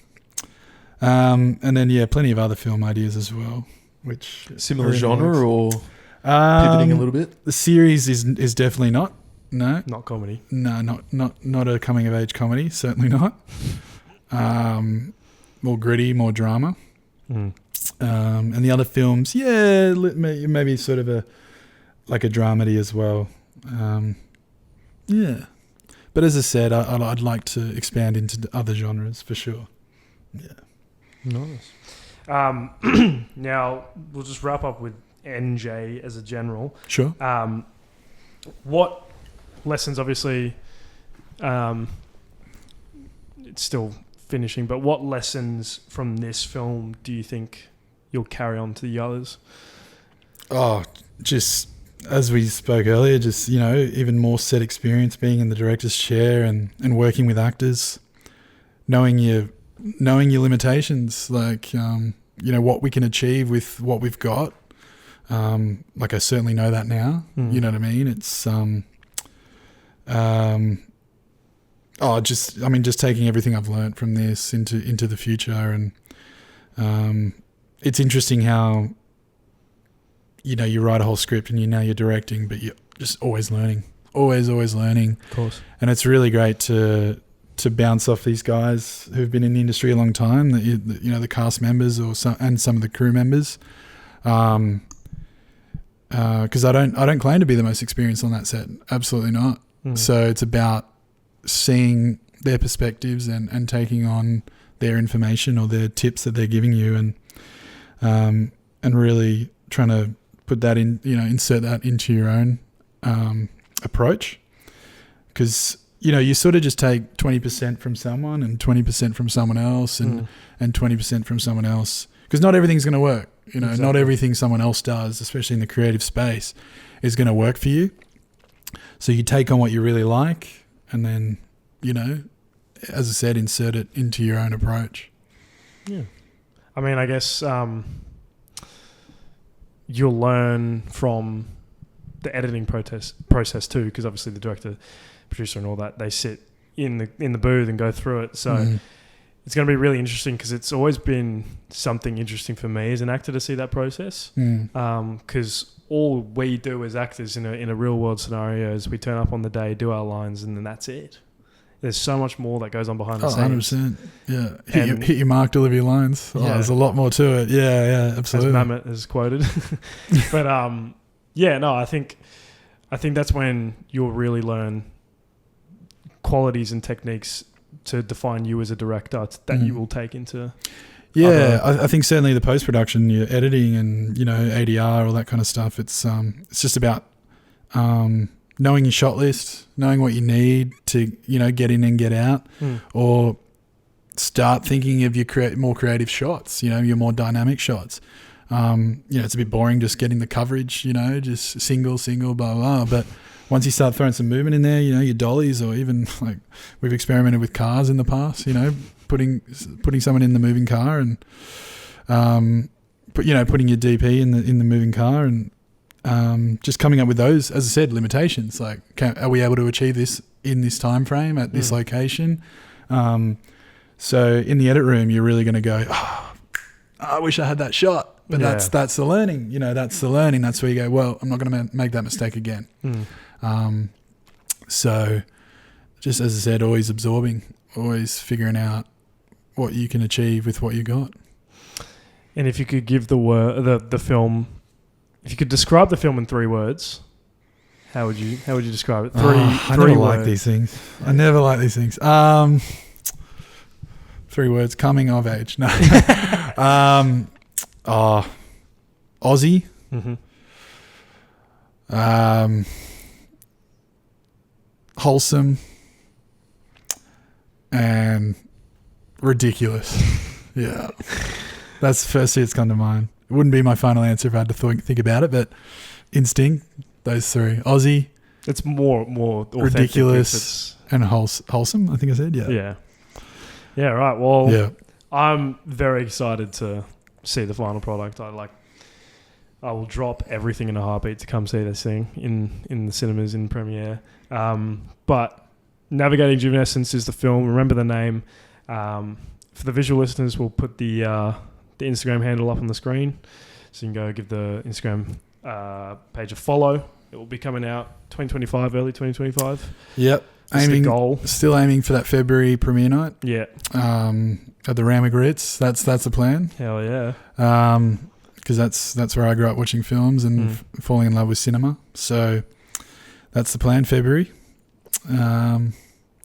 And then, plenty of other film ideas as well, which similar genre or pivoting a little bit. The series is definitely not. No, not comedy. No, not a coming of age comedy. Certainly not. More gritty, more drama. And the other films, maybe sort of a dramedy as well. But as I said, I'd like to expand into other genres for sure. Yeah. Nice. Now we'll just wrap up with NJ as a general. Sure. What lessons, obviously, it's still finishing, but what lessons from this film do you think you'll carry on to the others? Oh, just as we spoke earlier, just, even more set experience being in the director's chair and working with actors, knowing your limitations, like, what we can achieve with what we've got. Like I certainly know that now, you know what I mean? It's, just taking everything I've learnt from this into the future. And, it's interesting how, you write a whole script and you're directing, but you're just always learning, always learning. Of course. And it's really great to bounce off these guys who've been in the industry a long time, the cast members and some of the crew members. Because I don't claim to be the most experienced on that set. Absolutely not. So it's about seeing their perspectives and taking on their information or their tips that they're giving you and really trying to put that in, insert that into your own approach. Because, you sort of just take 20% from someone and 20% from someone else and 20% from someone else. Because not everything's going to work. Exactly. Not everything someone else does, especially in the creative space, is going to work for you. So you take on what you really like and then, as I said, insert it into your own approach. Yeah. I mean, I guess you'll learn from the editing process too, because obviously the director, producer and all that, they sit in the booth and go through it. So it's going to be really interesting because it's always been something interesting for me as an actor to see that process. Because all we do as actors in a real world scenario is we turn up on the day, do our lines, and then that's it. There's so much more that goes on behind the scenes. 100%. Yeah. Hit your mark, deliver your lines. There's a lot more to it. Yeah, absolutely. As Mamet has quoted. But I think that's when you'll really learn qualities and techniques to define you as a director that you will take into. Yeah, I think certainly the post-production, your editing and, ADR, all that kind of stuff, it's just about knowing your shot list, knowing what you need to, get in and get out, or start thinking of your more creative shots, your more dynamic shots. It's a bit boring just getting the coverage, just single, blah, blah, but once you start throwing some movement in there, your dollies, or even like we've experimented with cars in the past, putting someone in the moving car and, putting your DP in the moving car and just coming up with those, as I said, limitations. Like, are we able to achieve this in this time frame at this location? So in the edit room, you're really going to go, I wish I had that shot. But that's the learning. That's the learning. That's where you go, well, I'm not going to make that mistake again. So just as I said, always absorbing, always figuring out what you can achieve with what you got. And if you could give the film, if you could describe the film in 3 words, How would you describe it? I never like these things. I never like these things. 3 words: coming of age. No. Aussie. Mm-hmm. Wholesome and ridiculous. Yeah, that's the first thing that's come to mind. It wouldn't be my final answer if I had to think about it, but instinct, those 3: Aussie. It's more ridiculous and wholesome. I think I said Yeah. Right. Well, yeah. I'm very excited to see the final product. I will drop everything in a heartbeat to come see this thing in the cinemas in premiere. But Navigating Juvenescence is the film. Remember the name. For the visual listeners, we'll put the Instagram handle up on the screen, so you can go give the Instagram page a follow. It will be coming out 2025, early 2025. Yep. That's the goal. Still aiming for that February premiere night. Yeah. At the Ramag Ritz. That's the plan. Hell yeah. Because that's where I grew up watching films and falling in love with cinema. So that's the plan, February.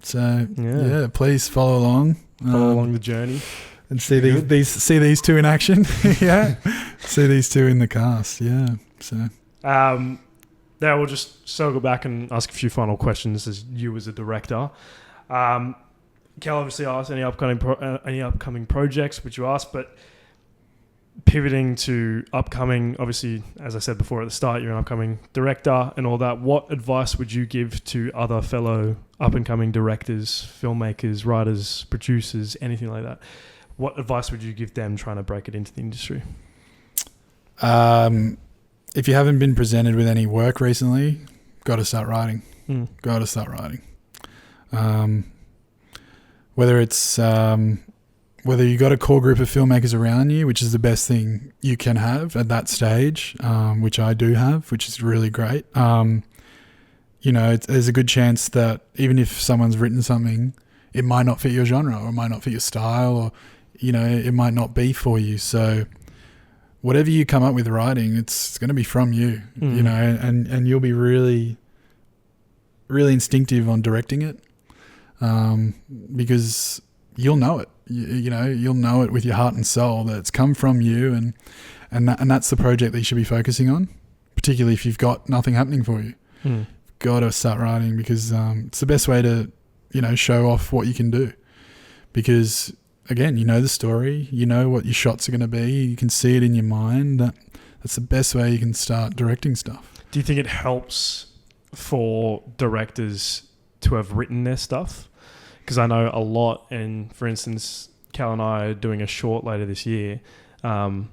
Please follow along. Follow along the journey. And see these 2 in action. Yeah. See these 2 in the cast. Yeah. So now we'll just circle back and ask a few final questions as you as a director. Cal obviously asked any upcoming projects, which you asked, but pivoting to upcoming, obviously, as I said before at the start, you're an upcoming director and all that. What advice would you give to other fellow up-and-coming directors, filmmakers, writers, producers, anything like that? What advice would you give them trying to break it into the industry? If you haven't been presented with any work recently, got to start writing. Got to start writing. Whether it's whether you got a core group of filmmakers around you, which is the best thing you can have at that stage, which I do have, which is really great. There's a good chance that even if someone's written something, it might not fit your genre or it might not fit your style, or it might not be for you. So whatever you come up with writing, it's going to be from you, and you'll be really, really instinctive on directing it, because you'll know it. You'll know it with your heart and soul that it's come from you, and that's the project that you should be focusing on, particularly if you've got nothing happening for you. Got to start writing, because it's the best way to show off what you can do, because again, you know the story, you know what your shots are going to be, you can see it in your mind. That's the best way you can start directing stuff. Do you think it helps for directors to have written their stuff? Because I know a lot, and for instance, Cal and I are doing a short later this year. The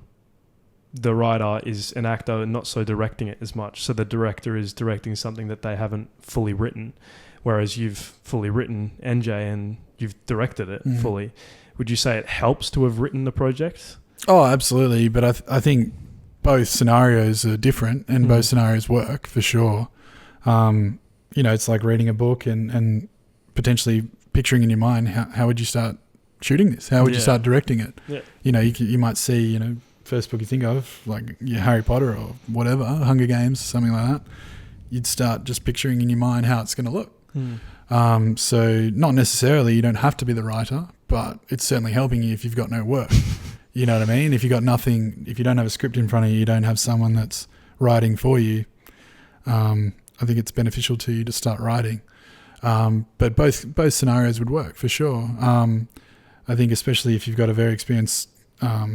writer is an actor and not so directing it as much. So the director is directing something that they haven't fully written, whereas you've fully written NJ and you've directed it fully. Would you say it helps to have written the project? Oh, absolutely. But I think both scenarios are different and both scenarios work for sure. It's like reading a book and potentially picturing in your mind, how would you start shooting this? How would you start directing it? Yeah. You might see, first book you think of, like your Harry Potter or whatever, Hunger Games, something like that. You'd start just picturing in your mind how it's going to look. So not necessarily, you don't have to be the writer, but it's certainly helping you if you've got no work. You know what I mean? If you've got nothing, if you don't have a script in front of you, you don't have someone that's writing for you, I think it's beneficial to you to start writing. But both scenarios would work for sure. I think especially if you've got a very experienced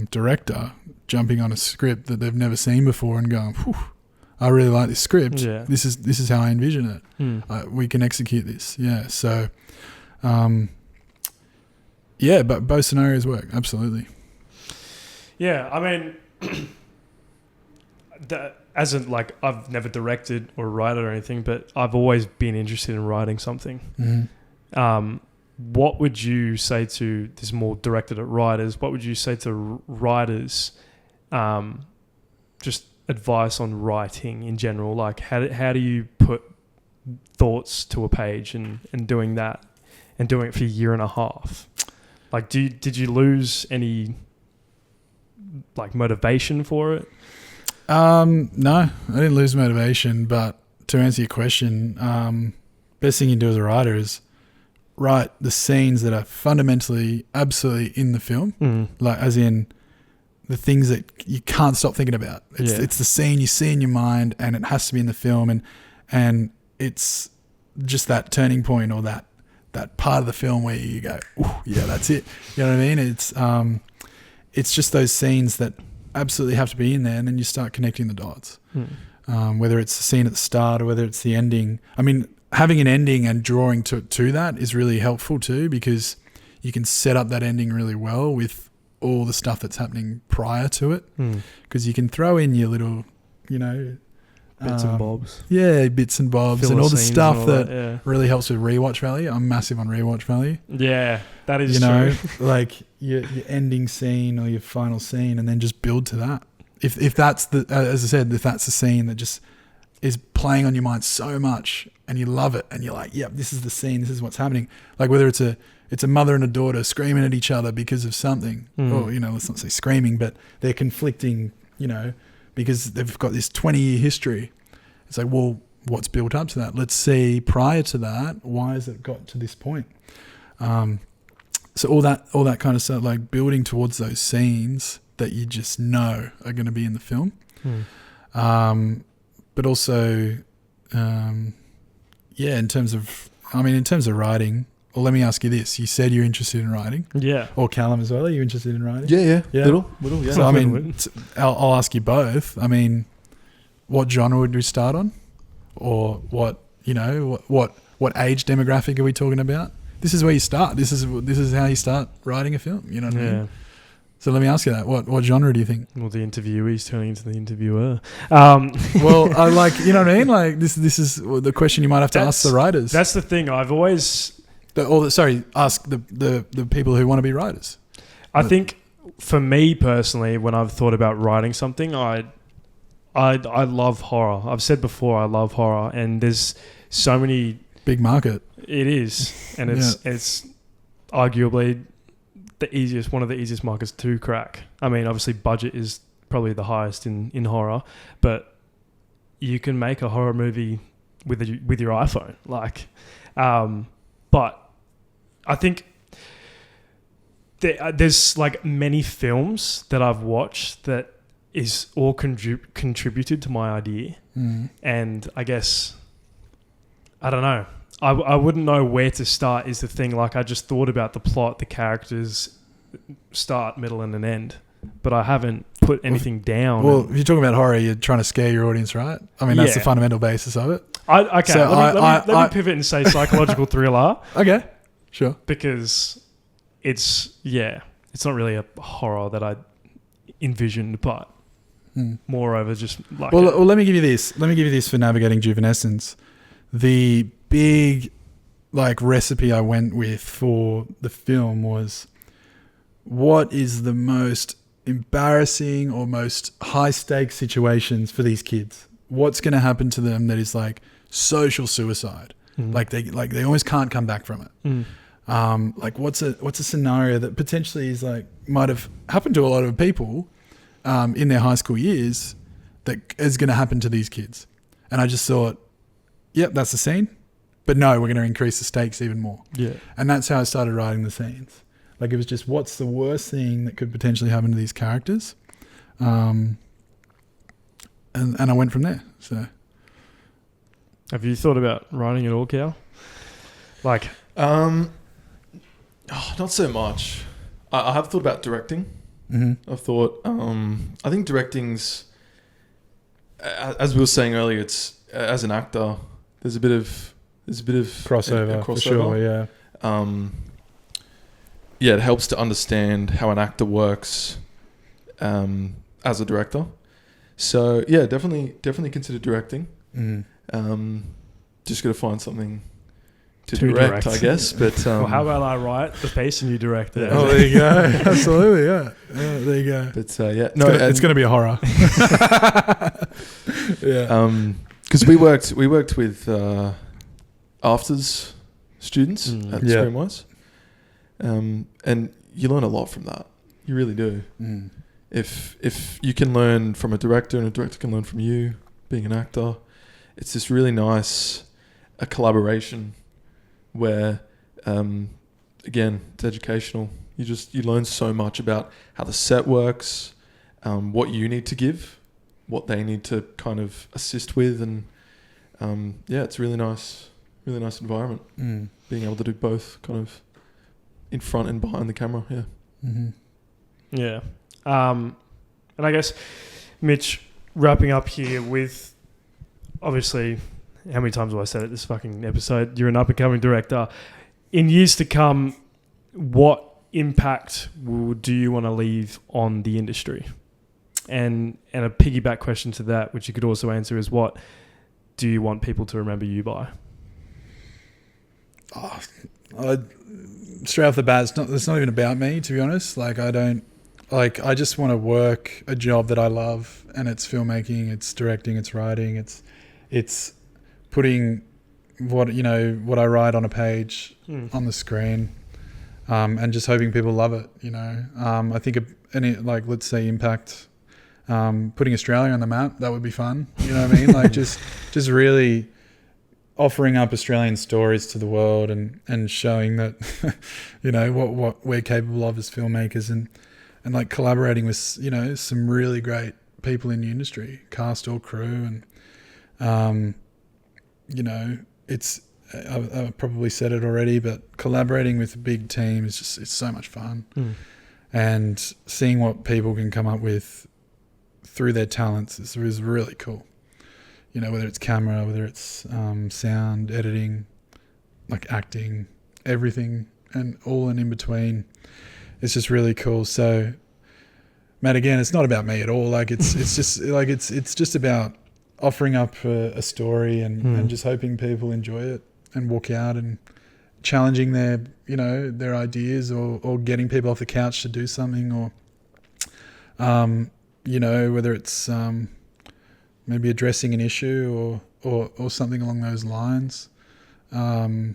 director jumping on a script that they've never seen before and going, I really like this script. Yeah. This is how I envision it. We can execute this. Yeah. So, but both scenarios work. Absolutely. Yeah. I mean, I've never directed or written or anything, but I've always been interested in writing something. What would you say to, this is more directed at writers, what would you say to writers, just advice on writing in general? Like how do you put thoughts to a page and doing that and doing it for a year and a half? Like, did you lose any like motivation for it? No, I didn't lose motivation, but to answer your question, best thing you can do as a writer is write the scenes that are fundamentally absolutely in the film, like as in the things that you can't stop thinking about. It's the scene you see in your mind, and it has to be in the film, and it's just that turning point or that part of the film where you go, ooh, yeah, that's it. You know what I mean? It's just those scenes that absolutely have to be in there, and then you start connecting the dots. Whether it's the scene at the start or whether it's the ending. I mean, having an ending and drawing to that is really helpful too, because you can set up that ending really well with all the stuff that's happening prior to it, because you can throw in your little, bits and bobs. Yeah, bits and bobs. Filler and all the scenes stuff and all that really helps with rewatch value. I'm massive on rewatch value. Yeah, that is true. Like your ending scene or your final scene, and then just build to that. If that's the, as I said, if that's the scene that just is playing on your mind so much and you love it and you're like, yep, this is the scene, this is what's happening. Like whether it's a mother and a daughter screaming at each other because of something, or, let's not say screaming, but they're conflicting, because they've got this 20-year history. It's like, well, what's built up to that? Let's see prior to that, why has it got to this point? So all that kind of stuff, like building towards those scenes that you just know are going to be in the film. But also, in terms of writing, well, let me ask you this. You said you're interested in writing. Yeah. Or Calum as well. Are you interested in writing? Yeah. Little, yeah. So, I mean, I'll ask you both. I mean, what genre would we start on? Or what age demographic are we talking about? This is where you start. This is how you start writing a film. You know what I mean? So let me ask you that. What genre do you think? Well, the interviewee's turning into the interviewer. Well, I like, you know what I mean? Like this is the question you might have to ask the writers. That's the thing. I've always... ask the people who want to be writers. I think for me personally, when I've thought about writing something, I love horror. I've said before, I love horror, and there's so many... Big market. It is. And it's arguably one of the easiest markets to crack. I mean, obviously budget is probably the highest in horror, but you can make a horror movie with your iPhone. But I think there's like many films that I've watched that is all contributed to my idea. And I guess, I don't know. I wouldn't know where to start is the thing. Like I just thought about the plot, the characters, start, middle, and an end. But I haven't put anything down. Well, if you're talking about horror, you're trying to scare your audience, right? I mean, that's the fundamental basis of it. Let me pivot and say psychological thriller. Okay, sure. Because it's not really a horror that I envisioned, but moreover, just like... Well, let me give you this. Let me give you this for Navigating Juvenescence. The big recipe I went with for the film was, what is the most embarrassing or most high stakes situations for these kids? What's going to happen to them that is like social suicide? Like they almost can't come back from it. What's a scenario that potentially is might have happened to a lot of people in their high school years that is going to happen to these kids? And I just thought, yep, that's the scene. But no, we're going to increase the stakes even more. Yeah. And that's how I started writing the scenes. Like it was just, what's the worst thing that could potentially happen to these characters? And I went from there. So, have you thought about writing at all, Cal? Not so much. I have thought about directing. I've thought, I think directing's, as we were saying earlier, it's as an actor, there's a bit of crossover. For sure, yeah. It helps to understand how an actor works as a director. So yeah, definitely consider directing. Just got to find something to direct, I guess. But well, how about I write the piece and you direct it? Oh, there you go. Absolutely, yeah. There you go. But it's going to be a horror. Yeah. Because we worked with afters students at Screenwise, and you learn a lot from that. You really do. If you can learn from a director and a director can learn from you, being an actor, it's this really nice a collaboration where, again, it's educational. You learn so much about how the set works, what you need to give, what they need to kind of assist with, and it's really nice environment. Being able to do both, kind of in front and behind the camera. Yeah. Mm-hmm. Yeah. And I guess, Mitch, wrapping up here with, obviously, how many times have I said it this fucking episode? You're an up-and-coming director. In years to come, what impact do you want to leave on the industry? And a piggyback question to that, which you could also answer, is what do you want people to remember you by? Straight off the bat, it's not even about me, to be honest. I just want to work a job that I love, and it's filmmaking, it's directing, it's writing, it's putting what I write on a page on the screen, and just hoping people love it. I think let's say impact, putting Australia on the map, that would be fun. You know what I mean? just really offering up Australian stories to the world and showing that, what we're capable of as filmmakers, and collaborating with, some really great people in the industry, cast or crew. And, I've probably said it already, but collaborating with a big team it's so much fun. And seeing what people can come up with through their talents is really cool. Whether it's camera, whether it's sound, editing, acting, everything, and all in between. It's just really cool. So, Matt, again, it's not about me at all. It's just about offering up a story and just hoping people enjoy it and walk out and challenging their ideas or getting people off the couch to do something, or whether it's maybe addressing an issue or something along those lines. Because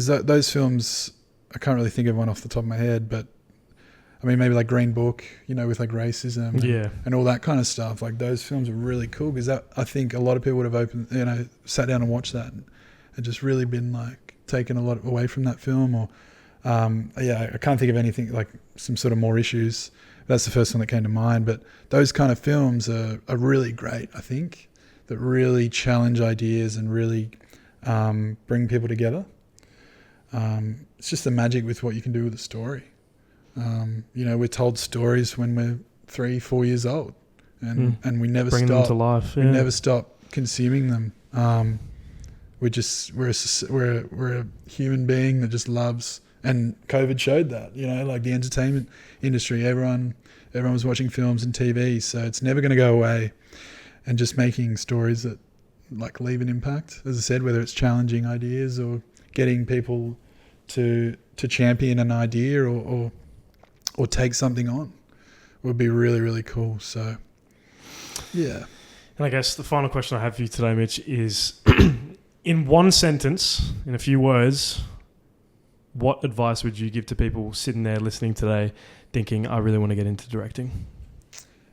those films, I can't really think of one off the top of my head, but I mean, maybe Green Book, with racism and all that kind of stuff. Those films are really cool, because I think a lot of people would have sat down and watched that and just really been taken a lot away from that film. Or I can't think of anything some sort of more issues. That's the first one that came to mind. But those kind of films are really great, I think, that really challenge ideas and really bring people together. It's just the magic with what you can do with a story. We're told stories when we're 3-4 years old, and we never bring them to life. Yeah. We never stop consuming them. We're a human being that just loves. And COVID showed that, the entertainment industry, everyone was watching films and TV, so it's never going to go away. And just making stories that leave an impact, as I said, whether it's challenging ideas or getting people to champion an idea or take something on, would be really, really cool. So, yeah. And I guess the final question I have for you today, Mitch, is in one sentence, in a few words, what advice would you give to people sitting there listening today thinking, I really want to get into directing?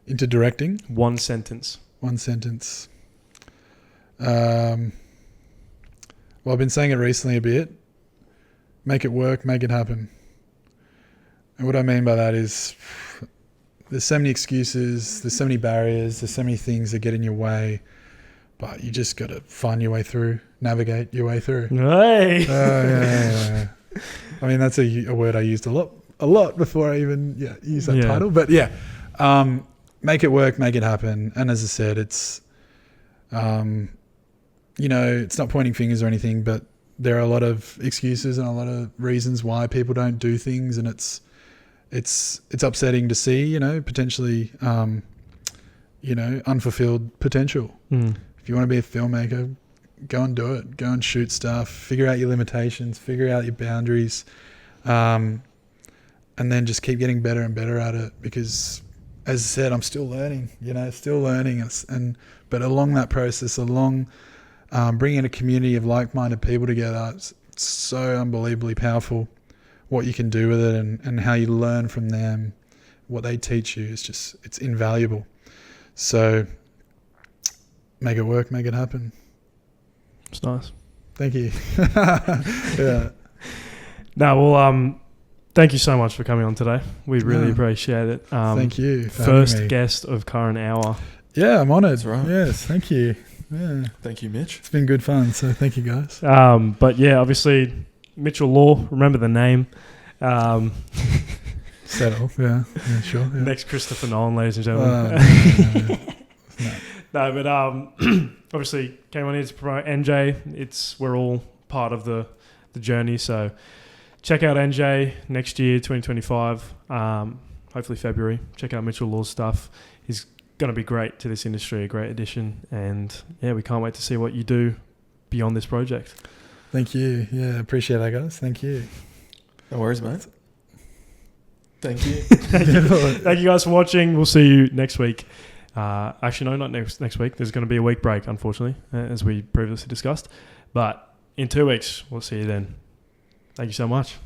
Into directing? One sentence. Well, I've been saying it recently a bit. Make it work, make it happen. And what I mean by that is there's so many excuses, there's so many barriers, there's so many things that get in your way, but you just got to find your way through, navigate your way through. Hey! Yeah. I mean, that's a word I used a lot before I even use that title. But make it work, make it happen. And as I said, it's, it's not pointing fingers or anything, but there are a lot of excuses and a lot of reasons why people don't do things, and it's upsetting to see, potentially, unfulfilled potential. If you want to be a filmmaker, go and do it. Go and shoot stuff. Figure out your limitations. Figure out your boundaries, and then just keep getting better and better at it. Because, as I said, I'm still learning. But along that process, bringing a community of like-minded people together, it's so unbelievably powerful. What you can do with it and how you learn from them, what they teach you, it's invaluable. So, make it work, make it happen. It's nice. Thank you. Yeah. No, well, thank you so much for coming on today. We really appreciate it. Thank you. First guest of Current Hour. Yeah, I'm honoured. That's right. Yes, thank you. Yeah. Thank you, Mitch. It's been good fun, so thank you guys. But yeah, obviously, Mitchell Law, remember the name. Settle, yeah, sure. Yeah. Next Christopher Nolan, ladies and gentlemen. No, but obviously came on here to promote NJ. We're all part of the journey, so check out NJ next year, 2025, hopefully February. Check out Mitchell Law's stuff. He's going to be great to this industry, a great addition, and yeah, we can't wait to see what you do beyond this project. Thank you. Yeah, appreciate that, guys. Thank you. No worries, mate. Thank you. Thank you guys for watching. We'll see you next week. Actually, no, not next week. There's going to be a week break, unfortunately, as we previously discussed. But in 2 weeks, we'll see you then. Thank you so much.